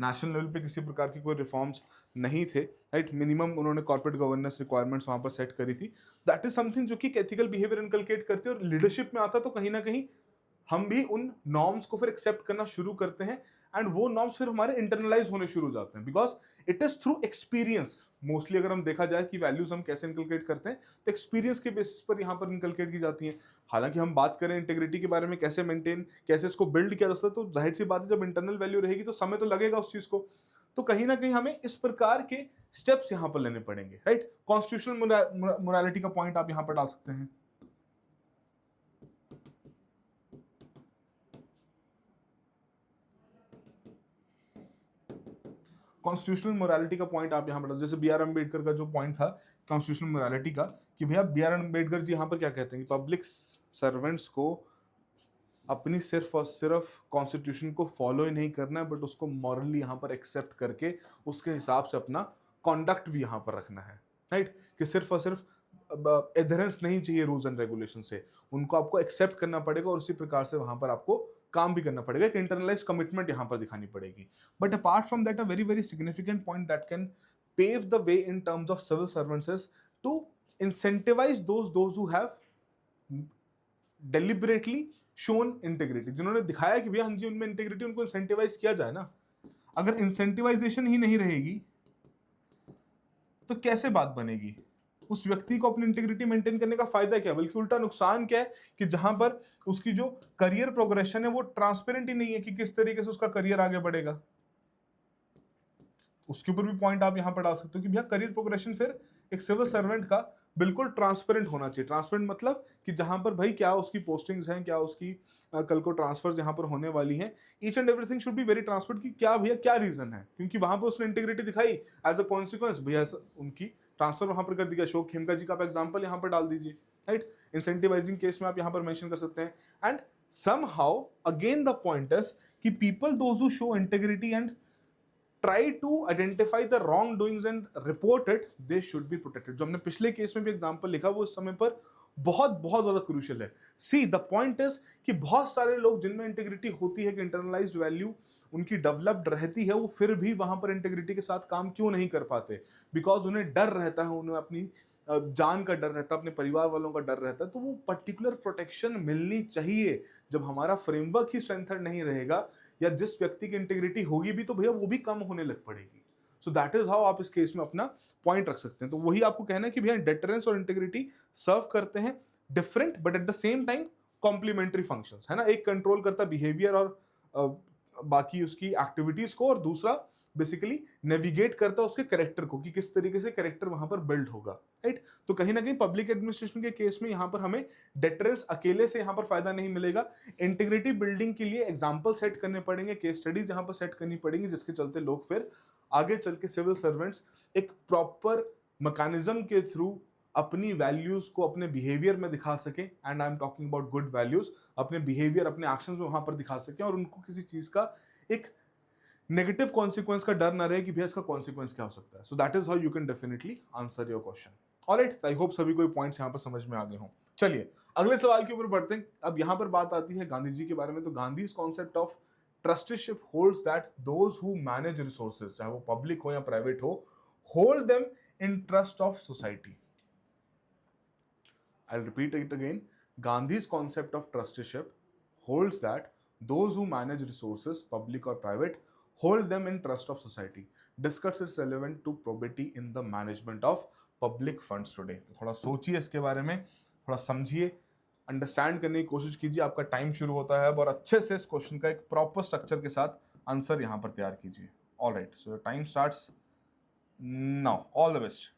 Speaker 1: नेशनल लेवल पे किसी प्रकार की कोई रिफॉर्म्स नहीं थे, राइट। मिनिमम उन्होंने कॉर्पोरेट गवर्नेंस रिक्वायरमेंट्स वहां पर सेट करी थी। दैट इज समथिंग जो कि एथिकल बिहेवियर इनकलकेट करते हैं, और लीडरशिप में आता तो कहीं ना कहीं हम भी उन नॉर्म्स को फिर एक्सेप्ट करना शुरू करते हैं, एंड वो नॉर्म्स फिर हमारे इंटरनलाइज होने शुरू हो जाते हैं, because it is through experience. Mostly अगर हम देखा जाए कि वैल्यूज हम कैसे इनकलकेट करते हैं तो एक्सपीरियंस के बेसिस पर यहाँ पर इनकलकेट की जाती हैं। हालांकि हम बात करें इंटीग्रिटी के बारे में, कैसे मेंटेन, कैसे इसको बिल्ड किया जा सकता है, तो जाहिर सी बात है जब इंटरनल वैल्यू रहेगी तो समय तो लगेगा उस चीज को। तो कहीं ना कहीं हमें इस प्रकार के स्टेप्स यहां पर लेने पड़ेंगे, राइट। कॉन्स्टिट्यूशनल मोरालिटी का पॉइंट आप यहां पर डाल सकते हैं। कॉन्स्टिट्यूशनल मोरालिटी का पॉइंट आप यहां पर, जैसे बी आर अम्बेडकर का जो पॉइंट था कॉन्स्टिट्यूशनल मोरालिटी का, कि भैया बी आर अम्बेडकर जी यहां पर क्या कहते हैं कि पब्लिक सर्वेंट्स को अपनी सिर्फ और सिर्फ कॉन्स्टिट्यूशन को फॉलो ही नहीं करना है, बट उसको मॉरली यहाँ पर एक्सेप्ट करके उसके हिसाब से अपना कॉन्डक्ट भी यहाँ पर रखना है, राइट। कि सिर्फ और सिर्फ एडहेरेंस नहीं चाहिए रूल्स एंड रेगुलेशन से, उनको आपको एक्सेप्ट करना पड़ेगा और उसी प्रकार से वहां पर आपको काम भी करना पड़ेगा, एक इंटरनलाइज कमिटमेंट यहाँ पर दिखानी पड़ेगी। But apart from that a very very significant point that can pave the way in terms of civil servants is to incentivise those who have deliberately shown integrity, जिन्होंने दिखाया कि भैया हाँ जी उनमें इंटीग्रिटी, उनको इंसेंटिवाइज किया जाए ना। अगर इंसेंटिवाइजेशन ही नहीं रहेगी तो कैसे बात बनेगी, उस व्यक्ति को अपनी इंटीग्रिटी मेंटेन करने का फायदा क्या, बल्कि उल्टा नुकसान क्या है कि जहां पर उसकी जो करियर प्रोग्रेशन है वो ट्रांसपेरेंट ही नहीं है कि किस तरीके से उसका करियर आगे बढ़ेगा। उसके ऊपर भी पॉइंट आप यहां पर डाल सकते हो कि भैया करियर प्रोग्रेशन फिर एक सिविल सर्वेंट का बिल्कुल ट्रांसपेरेंट होना चाहिए। ट्रांसपेरेंट मतलब कि जहां पर भाई क्या उसकी पोस्टिंग्स हैं, क्या उसकी कल को ट्रांसफर्स यहां पर होने वाली हैं, each and everything should be very transparent कि क्या भैया क्या रीजन है, क्योंकि वहां पर उसने इंटीग्रिटी दिखाई, एज अ कॉन्सिक्वेंस भैया उनकी ट्रांसफर वहां पर कर दिया। अशोक खेमका जी का आप एग्जाम्पल यहाँ पर डाल दीजिए, राइट। इंसेंटिवाइजिंग केस में आप यहाँ पर मेंशन कर सकते हैं। And somehow again the point is कि people those who show integrity and try to identify the wrongdoings and report it, they should be protected। जो हमने पिछले केस में भी एग्जांपल लिखा वो इस समय पर बहुत बहुत ज्यादा क्रूशियल है। सी द पॉइंट इज कि बहुत सारे लोग जिनमें इंटीग्रिटी होती है कि इंटरनलाइज्ड वैल्यू उनकी डेवलप्ड रहती है, वो फिर भी वहां पर इंटीग्रिटी के साथ काम क्यों नहीं कर पाते? बिकॉज उन्हें डर रहता है, उन्हें अपनी जान का डर रहता है, अपने परिवार वालों का डर रहता है। तो वो पर्टिकुलर प्रोटेक्शन मिलनी चाहिए। जब हमारा फ्रेमवर्क ही स्ट्रेंथन नहीं रहेगा, या जिस व्यक्ति की इंटीग्रिटी होगी भी, तो भैया वो भी कम होने लग पड़ेगी। सो दैट इज हाउ आप इस केस में अपना पॉइंट रख सकते हैं। तो वही आपको कहना है कि भैया डेटरेंस और इंटीग्रिटी सर्व करते हैं different but at the same time complementary functions, है ना। एक कंट्रोल करता बिहेवियर और बाकी उसकी एक्टिविटीज को, और दूसरा बेसिकली नेविगेट करता है उसके कैरेक्टर को, कि किस तरीके से कैरेक्टर वहां पर बिल्ड होगा, राइट। तो कहीं ना कहीं पब्लिक एडमिनिस्ट्रेशन के केस में यहां पर हमें डेटरेंस अकेले से यहां पर फायदा नहीं मिलेगा। इंटीग्रिटी बिल्डिंग के लिए एग्जाम्पल सेट करने पड़ेंगे, केस स्टडीज यहां पर सेट करनी पड़ेंगी, जिसके चलते लोग फिर आगे चल के सिविल सर्वेंट्स एक प्रॉपर मैकेनिज्म के थ्रू अपनी वैल्यूज को अपने बिहेवियर में दिखा सके, and I am talking about good values, अपने बिहेवियर अपने एक्शंस में वहां पर दिखा सके, और उनको किसी चीज का एक नेगेटिव कॉन्सिक्वेंस का डर ना रहे कि भैया इसका कॉन्सिक्वेंस क्या हो सकता है। So that is how you can definitely answer your question. Alright, I hope सभी कोई पॉइंट्स यहाँ पर समझ में आ गए हों। चलिए अगले सवाल के ऊपर बढ़ते हैं। अब यहाँ पर बात आती है गांधी जी के बारे में। तो Gandhi concept of trusteeship holds that those who manage resources, चाहे वो पब्लिक हो या प्राइवेट हो, hold them in trust of society. I'll repeat it again. Gandhi's concept of trusteeship holds that those who manage resources, public or private, hold them in trust of society. Discuss its relevant to probity in the management of public funds today. तो थोड़ा सोचिए इसके बारे में, थोड़ा समझिए, understand करने की कोशिश कीजिए। आपका टाइम शुरू होता है अब, और अच्छे से इस क्वेश्चन का एक प्रॉपर स्ट्रक्चर के साथ आंसर यहाँ पर तैयार कीजिए। All right, so time starts now. All the best.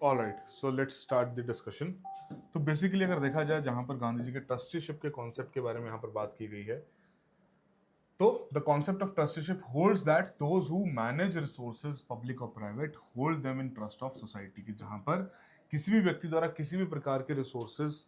Speaker 1: Alright, so let's start the discussion. तो बेसिकली अगर देखा जाए, जहां पर गांधी जी के ट्रस्टीशिप के कॉन्सेप्ट के बारे में यहाँ पर बात की गई है, तो the concept of trusteeship holds that those who manage resources public और private hold them in trust of society, की जहां पर किसी भी व्यक्ति द्वारा किसी भी प्रकार के रिसोर्सेज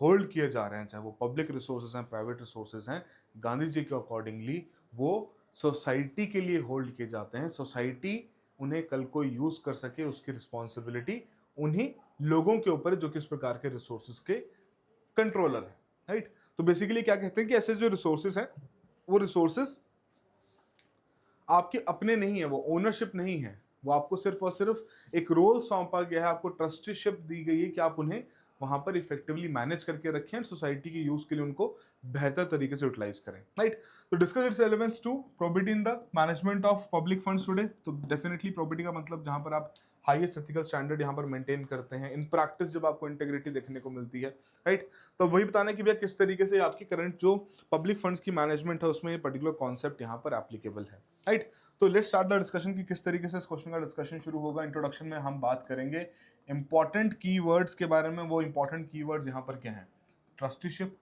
Speaker 1: होल्ड किए जा रहे हैं, चाहे वो पब्लिक रिसोर्सेज हैं, प्राइवेट रिसोर्सेज हैं, गांधी जी के अकॉर्डिंगली वो सोसाइटी के लिए होल्ड किए जाते हैं। सोसाइटी उन्हें कल को यूज कर सके, उसकी रिस्पॉन्सिबिलिटी उन्हीं लोगों के ऊपर है जो किस प्रकार के रिसोर्सेज के कंट्रोलर है, राइट। तो बेसिकली क्या कहते हैं कि ऐसे जो रिसोर्सेज हैं, वो रिसोर्सेज आपके अपने नहीं है, वो ओनरशिप नहीं है, वो आपको सिर्फ और सिर्फ एक रोल सौंपा गया है, आपको ट्रस्टीशिप दी गई है कि आप उन्हें वहां पर इफेक्टिवली मैनेज करके रखें, सोसाइटी के यूज के लिए उनको बेहतर तरीके से यूटिलाइज करें, राइट। तो discuss its relevance to probability in the management of public funds today. तो डेफिनेटली प्रोबेबिलिटी का मतलब जहां पर आप हाईएस्ट एथिकल स्टैंडर्ड यहाँ पर मेंटेन करते हैं, इन प्रैक्टिस जब आपको इंटेग्रिटी देखने को मिलती है, राइट। तो वही बताना कि भैया किस तरीके से आपकी करंट जो पब्लिक फंड्स की मैनेजमेंट है उसमें ये पर्टिकुलर कॉन्सेप्ट यहाँ पर एप्लीकेबल है, राइट। तो लेट्स स्टार्ट द डिस्कशन कि किस तरीके से इस क्वेश्चन का डिस्कशन शुरू होगा। इंट्रोडक्शन में हम बात करेंगे इंपॉर्टेंट कीवर्ड्स के बारे में। वो इंपॉर्टेंट कीवर्ड्स यहाँ पर क्या हैं? ट्रस्टीशिप,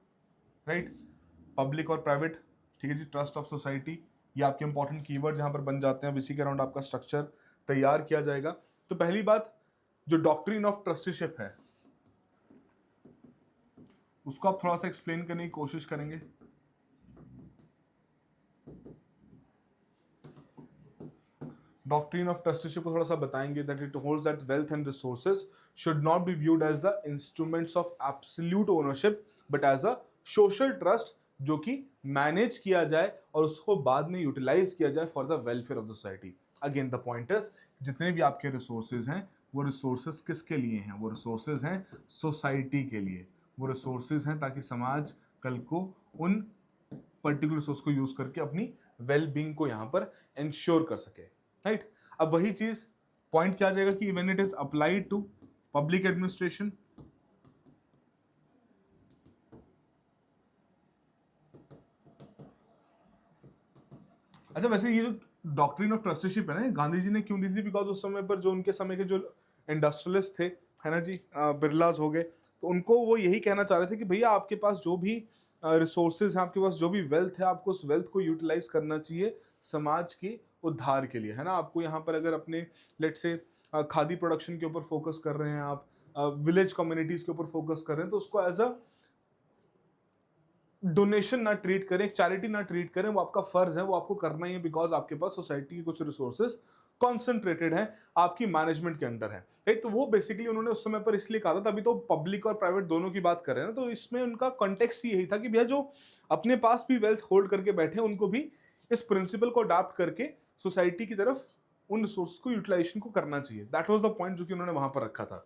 Speaker 1: राइट, पब्लिक और प्राइवेट, ठीक है जी, ट्रस्ट ऑफ सोसाइटी, ये आपके इंपॉर्टेंट कीवर्ड्स यहाँ पर बन जाते हैं। अब इसी के अराउंड आपका स्ट्रक्चर तैयार किया जाएगा। तो पहली बात, जो डॉक्ट्रिन ऑफ ट्रस्टीशिप है उसको आप थोड़ा सा एक्सप्लेन करने की कोशिश करेंगे। डॉक्ट्रिन ऑफ ट्रस्टीशिप को थोड़ा सा बताएंगे that it holds that wealth and resources should not be viewed as the instruments of absolute ownership but as a social trust, जो कि मैनेज किया जाए और उसको बाद में यूटिलाइज किया जाए for the welfare of the society. Again the point is, जितने भी आपके रिसोर्सेज हैं वो रिसोर्सेज किसके लिए हैं? वो रिसोर्सेज हैं सोसाइटी के लिए। वो रिसोर्सेज हैं ताकि समाज कल को उन पर्टिकुलर रिसोर्स को यूज करके अपनी वेल बींग को यहां पर इंश्योर कर सके, राइट। अब वही चीज पॉइंट क्या आ जाएगा कि when it is applied to public administration, अच्छा वैसे ये जो डॉक्ट्रिन ऑफ ट्रस्टीशिप है ना, गांधी जी ने क्यों दी थी? बिकॉज उस समय पर जो उनके समय के जो इंडस्ट्रियलिस्ट थे, है ना जी, बिरलास हो गए, तो उनको वो यही कहना चाह रहे थे कि भैया आपके पास जो भी रिसोर्सेज हैं, आपके पास जो भी वेल्थ है, आपको उस वेल्थ को यूटिलाइज करना चाहिए समाज के उद्धार के लिए, है ना। आपको यहाँ पर अगर अपने लेट से खादी प्रोडक्शन के ऊपर फोकस कर रहे हैं, आप विलेज कम्युनिटीज के ऊपर फोकस कर रहे हैं, तो उसको एज अ डोनेशन ना ट्रीट करें, चैरिटी ना ट्रीट करें, वो आपका फर्ज है, वो आपको करना ही है, बिकॉज आपके पास सोसाइटी के कुछ रिसोर्सेज कॉन्सेंट्रेटेड है, आपकी मैनेजमेंट के अंडर है, राइट। तो वो बेसिकली उन्होंने उस समय पर इसलिए कहा था। तभी तो पब्लिक और प्राइवेट दोनों की बात कर रहे हैं ना, तो इसमें उनका कॉन्टेक्स्ट यही था कि भैया जो अपने पास भी वेल्थ होल्ड करके बैठे उनको भी इस प्रिंसिपल को अडॉप्ट करके सोसाइटी की तरफ उन रिसोर्स को यूटिलाइजेशन को करना चाहिए। दैट वाज द पॉइंट जो कि उन्होंने वहां पर रखा था।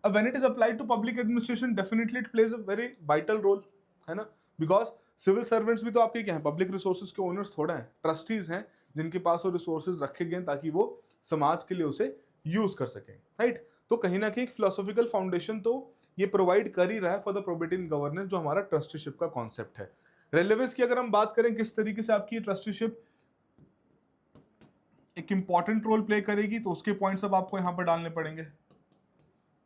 Speaker 1: अब when it is applied to public administration, definitely it plays a very vital role, है ना। बिकॉज सिविल सर्वेंट्स भी तो आपके क्या है? पब्लिक रिसोर्सेज के ओनर्स थोड़ा है, ट्रस्टीज हैं, जिनके पास वो रिसोर्सेज रखे गए ताकि वो समाज के लिए उसे यूज कर सकें, राइट। तो कहीं ना कहीं एक फिलोसॉफिकल फाउंडेशन तो ये प्रोवाइड कर ही रहा है for the probability in governance, जो हमारा ट्रस्टीशिप का कॉन्सेप्ट है। रेलेवेंस की अगर हम बात करें, किस तरीके से आपकी ट्रस्टीशिप एक इंपॉर्टेंट रोल प्ले करेगी, तो उसके पॉइंट्स अब आपको यहां पर डालने पड़ेंगे।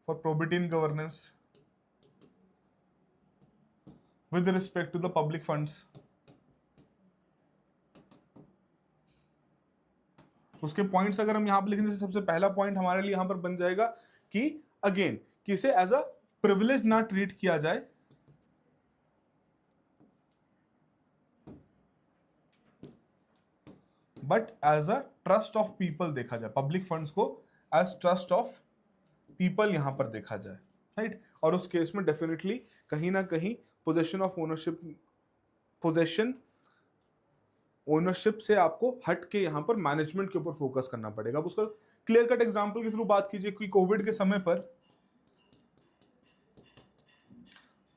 Speaker 1: For probability in governance with respect to the public funds, उसके पॉइंट्स अगर हम यहां पर लिखेंगे, सबसे पहला पॉइंट हमारे लिए यहां पर बन जाएगा कि अगेन कि इसे एज अ प्रिविलेज ना ट्रीट किया जाए, but as a trust of people देखा जाए। पब्लिक फंड्स को एज ट्रस्ट ऑफ पीपल यहां पर देखा जाए, राइट। और उस केस में डेफिनेटली कहीं ना कहीं possession of ownership, possession ownership से आपको हट के यहां पर मैनेजमेंट के ऊपर फोकस करना पड़ेगा। अब उसका क्लियर कट एग्जांपल के थ्रू बात कीजिए कि कोविड के समय पर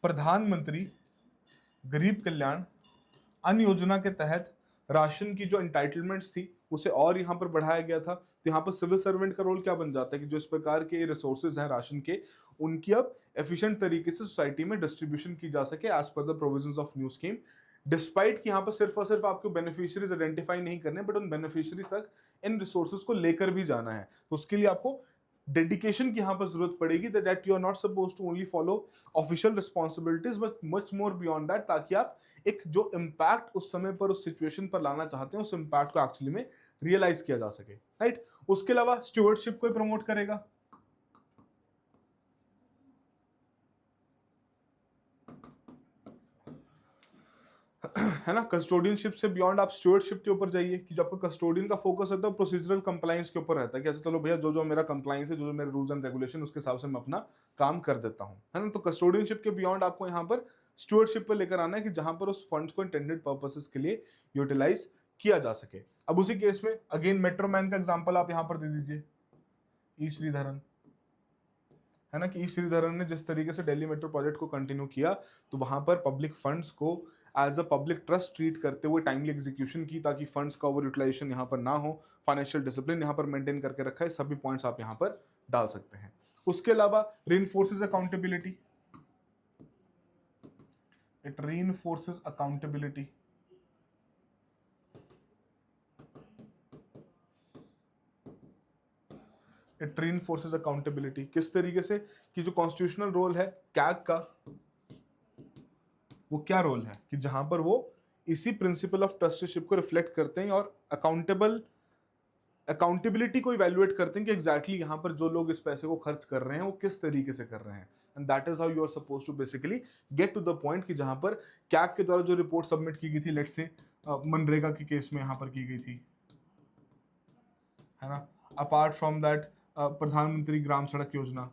Speaker 1: प्रधानमंत्री गरीब कल्याण अन्न योजना के तहत राशन की जो एंटाइटलमेंट्स थी उसे और यहां पर बढ़ाया गया था। तो यहां पर सिविल सर्वेंट का रोल क्या बन जाता है कि जो इस प्रकार के रिसोर्सेज हैं राशन के, उनकी अब एफिशिएंट तरीके से सोसाइटी में डिस्ट्रीब्यूशन की जा सके as per the provisions of new scheme. Despite कि यहाँ पर सिर्फ और सिर्फ आपको बेनिफिशियरीज आइडेंटिफाई नहीं करने, बट उन बेनिफिशियरीज तक इन रिसोर्सेज को लेकर भी जाना है। तो उसके लिए आपको डेडिकेशन की यहाँ पर जरूरत पड़ेगी, that you are not suppose to only follow official responsibilities but much more beyond that, ताकि आप एक जो इम्पैक्ट उस समय पर उस सिचुएशन पर लाना चाहते हैं उस इम्पैक्ट को एक्चुअली में रियलाइज किया जा सके, राइट। उसके अलावा स्टूवर्डशिप को प्रमोट करेगा, है ना। कस्टोडियनशिप से बियॉन्ड आप स्टूवर्डशिप के ऊपर जाइए कि जो आपका कस्टोडियन का फोकस होता है प्रोसीजरल कंप्लायंस के ऊपर रहता है कि अच्छा चलो भैया जो जो मेरा कंप्लायंस है, जो जो मेरे रूल्स एंड रेगुलेशन, उसके हिसाब से मैं अपना काम कर देता हूं, है ना। तो कस्टोडियनशिप के बियॉन्ड आपको यहाँ पर स्टूवर्डशिप पर लेकर आना है कि जहां पर उस फंड्स को इंटेंडेड पर्पसेस के लिए यूटिलाइज किया जा सके। अब उसी केस में अगेन मेट्रोमैन का एग्जाम्पल आप यहाँ पर दे दीजिए, ई श्रीधरन, है ना, कि ई श्रीधरन ने जिस तरीके से दिल्ली मेट्रो प्रोजेक्ट को कंटिन्यू किया, तो वहां पर पब्लिक फंड्स को as a public trust treat करते हुए टाइमली एग्जीक्यूशन की, ताकि फंड्स का ओवर यूटिलाइजेशन यहाँ पर ना हो, फाइनेंशियल डिसिप्लिन यहाँ पर मेंटेन करके रखा है, सभी पॉइंट्स आप यहाँ पर डाल सकते हैं। उसके अलावा reinforces accountability, it reinforces accountability, it reinforces accountability किस तरीके से कि जो कॉन्स्टिट्यूशनल रोल है कैग का, वो क्या रोल है कि जहां पर वो इसी प्रिंसिपल ऑफ ट्रस्टीशिप को रिफ्लेक्ट करते हैं और अकाउंटेबिलिटी को इवैल्यूएट करते हैं कि एग्जैक्टली यहाँ पर जो लोग इस पैसे को खर्च कर रहे हैं वो किस तरीके से कर रहे हैं, and that is how you are suppose to basically get to the point कि जहां पर कैग के द्वारा जो रिपोर्ट सबमिट की गई थी, लेट्स से मनरेगा के केस में यहाँ पर की गई थी, है ना, अपार्ट फ्रॉम दैट प्रधानमंत्री ग्राम सड़क योजना,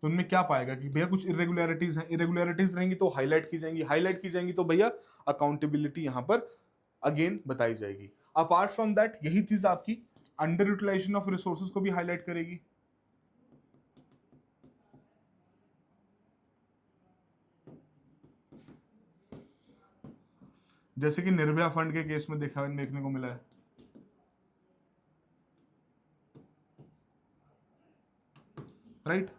Speaker 1: तो उनमें क्या पाएगा कि भैया कुछ इरेगुलरिटीज हैं, इरेगुलरिटीज रहेंगी तो हाईलाइट की जाएंगी, हाईलाइट की जाएंगी तो भैया अकाउंटेबिलिटी यहां पर अगेन बताई जाएगी। अपार्ट फ्रॉम दैट यही चीज आपकी अंडर यूटिलाइजेशन ऑफ रिसोर्सेज को भी हाईलाइट करेगी, जैसे कि निर्भया फंड के केस में देखने को मिला है, राइट।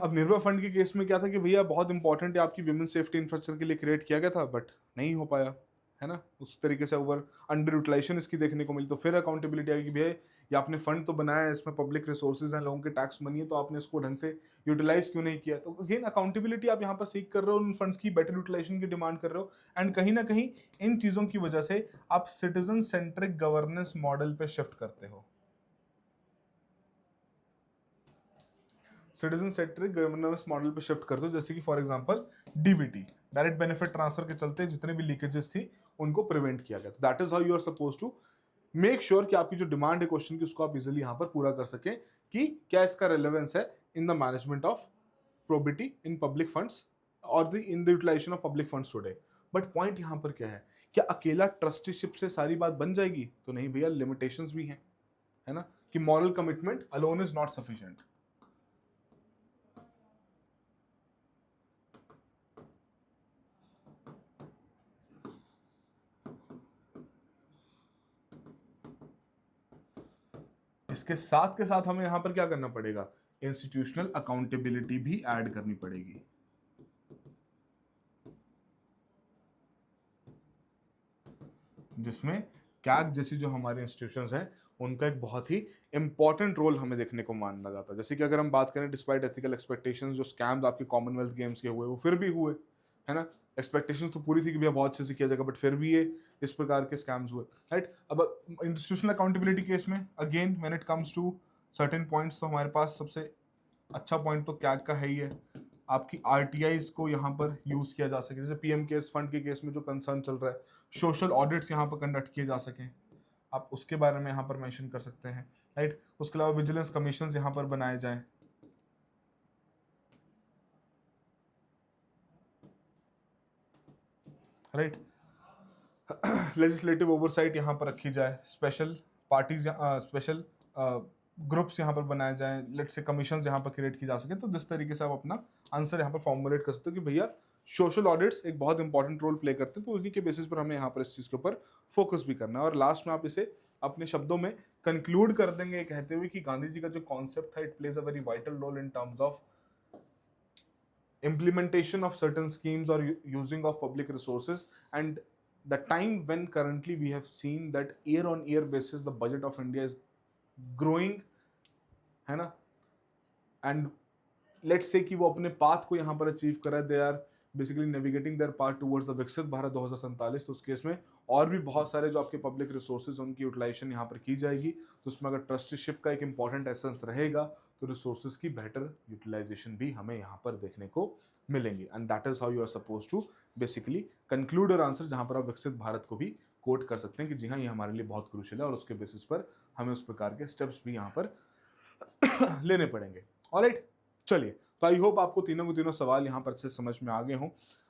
Speaker 1: अब निर्भया फंड के केस में क्या था कि भैया बहुत इंपॉर्टेंट है आपकी विमेन सेफ्टी इंफ्रास्ट्रक्चर के लिए क्रिएट किया गया था, बट नहीं हो पाया, है ना, उस तरीके से ओवर अंडर यूटिलाइजेशन इसकी देखने को मिली, तो फिर अकाउंटेबिलिटी आएगी कि भैया ये आपने फंड तो बनाया है, इसमें पब्लिक रिसोर्सेज हैं, लोगों के टैक्स मनी है, तो आपने इसको ढंग से यूटिलाइज क्यों नहीं किया। तो अगेन अकाउंटेबिलिटी आप यहाँ पर सीख कर रहे हो, उन फंड्स की बेटर यूटिलाइजेशन की डिमांड कर रहे हो, एंड कहीं ना कहीं इन चीज़ों की वजह से आप सिटीजन सेंट्रिक गवर्नेंस मॉडल पे शिफ्ट करते हो, सिटीजन सेंट्रिक गवर्नेंस मॉडल पे शिफ्ट करते हो, जैसे कि for example DBT, direct benefit transfer के चलते जितने भी लीकेजेस थी उनको प्रिवेंट किया गया। That is how you are suppose to make sure कि आपकी जो डिमांड है क्वेश्चन की उसको आप इजिली यहाँ पर पूरा कर सकें कि क्या इसका रेलेवेंस है in the management of probity in public funds और the in the utilisation of public funds today. But point यहाँ पर क्या है, क्या अकेला ट्रस्टीशिप से सारी बात बन जाएगी? तो नहीं भैया, लिमिटेशंस भी हैं, है ना, कि moral commitment alone is not sufficient. इसके साथ के साथ हमें यहां पर क्या करना पड़ेगा, इंस्टीट्यूशनल अकाउंटेबिलिटी भी ऐड करनी पड़ेगी, जिसमें कैग जैसी जो हमारे इंस्टीट्यूशंस हैं उनका एक बहुत ही इंपॉर्टेंट रोल हमें देखने को माना जाता है। जैसे कि अगर हम बात करें डिस्पाइट एथिकल एक्सपेक्टेशंस, जो स्कैम्स आपके कॉमनवेल्थ गेम्स के हुए वो फिर भी हुए, है ना, एक्सपेक्टेशंस तो पूरी थी कि भैया बहुत अच्छे से किया जाएगा, बट फिर भी ये इस प्रकार के स्कैम्स हुए, राइट। अब इंस्टीट्यूशनल अकाउंटेबिलिटी केस में again when it comes to certain points, तो हमारे पास सबसे अच्छा पॉइंट तो कैग का है ही है, आपकी आरटीआईज को यहाँ पर यूज किया जा सके, जैसे पीएम केयर्स फंड के केस में जो कंसर्न चल रहा है, सोशल ऑडिट्स यहाँ पर कंडक्ट किए जा सकें, आप उसके बारे में यहाँ पर मेंशन कर सकते हैं, राइट। उसके अलावा विजिलेंस कमीशन यहाँ पर बनाए जाएं, राइट। लेजिस्लेटिव ओवरसाइट यहाँ पर रखी जाए, स्पेशल पार्टीज, स्पेशल ग्रुप्स यहाँ पर बनाए जाएं, लेट से कमीशन यहाँ पर क्रिएट की जा सके। तो जिस तरीके से आप अपना आंसर यहाँ पर फॉर्मुलेट कर सकते हो कि भैया सोशल ऑडिट्स एक बहुत इंपॉर्टेंट रोल प्ले करते हैं, तो उन्हीं के बेसिस पर हमें यहाँ पर इस चीज़ के ऊपर फोकस भी करना है। और लास्ट में आप इसे अपने शब्दों में कंक्लूड कर देंगे कहते हुए कि गांधी जी का जो कॉन्सेप्ट था, it plays a very vital role in terms of implementation of certain schemes or using of public resources and the time when currently we have seen that year on year basis the budget of India is growing, है ना, and let's say कि वो अपने path को यहाँ पर achieve करा, they are basically navigating their path towards the विकसित भारत 2047, तो उस केस में और भी बहुत सारे जो आपके पब्लिक रिसोर्सेज उनकी यूटिलाइजेशन यहाँ पर की जाएगी। तो उसमें अगर ट्रस्टीशिप का एक इंपॉर्टेंट एसेंस रहेगा तो रिसोर्सेज की बेटर यूटिलाइजेशन भी हमें यहाँ पर देखने को मिलेंगी, and that is how you are suppose to basically conclude your answer, जहाँ पर आप विकसित भारत को भी कोट कर सकते हैं कि जी हाँ ये हमारे लिए बहुत क्रूशियल है और उसके बेसिस पर हमें उस प्रकार के स्टेप्स भी यहाँ पर लेने पड़ेंगे। ऑलराइट, चलिए, तो आई होप आपको तीनों के तीनों सवाल यहाँ पर अच्छे समझ में आ गए हों।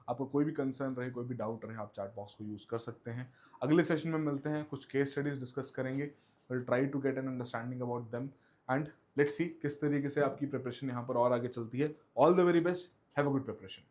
Speaker 1: आपको कोई भी कंसर्न रहे, कोई भी डाउट रहे, आप चैट बॉक्स को यूज कर सकते हैं। अगले सेशन में मिलते हैं, कुछ केस स्टडीज डिस्कस करेंगे, will try to get an understanding about them, and let's see किस तरीके से आपकी प्रिपरेशन यहाँ पर और आगे चलती है। All the very best, have a good preparation.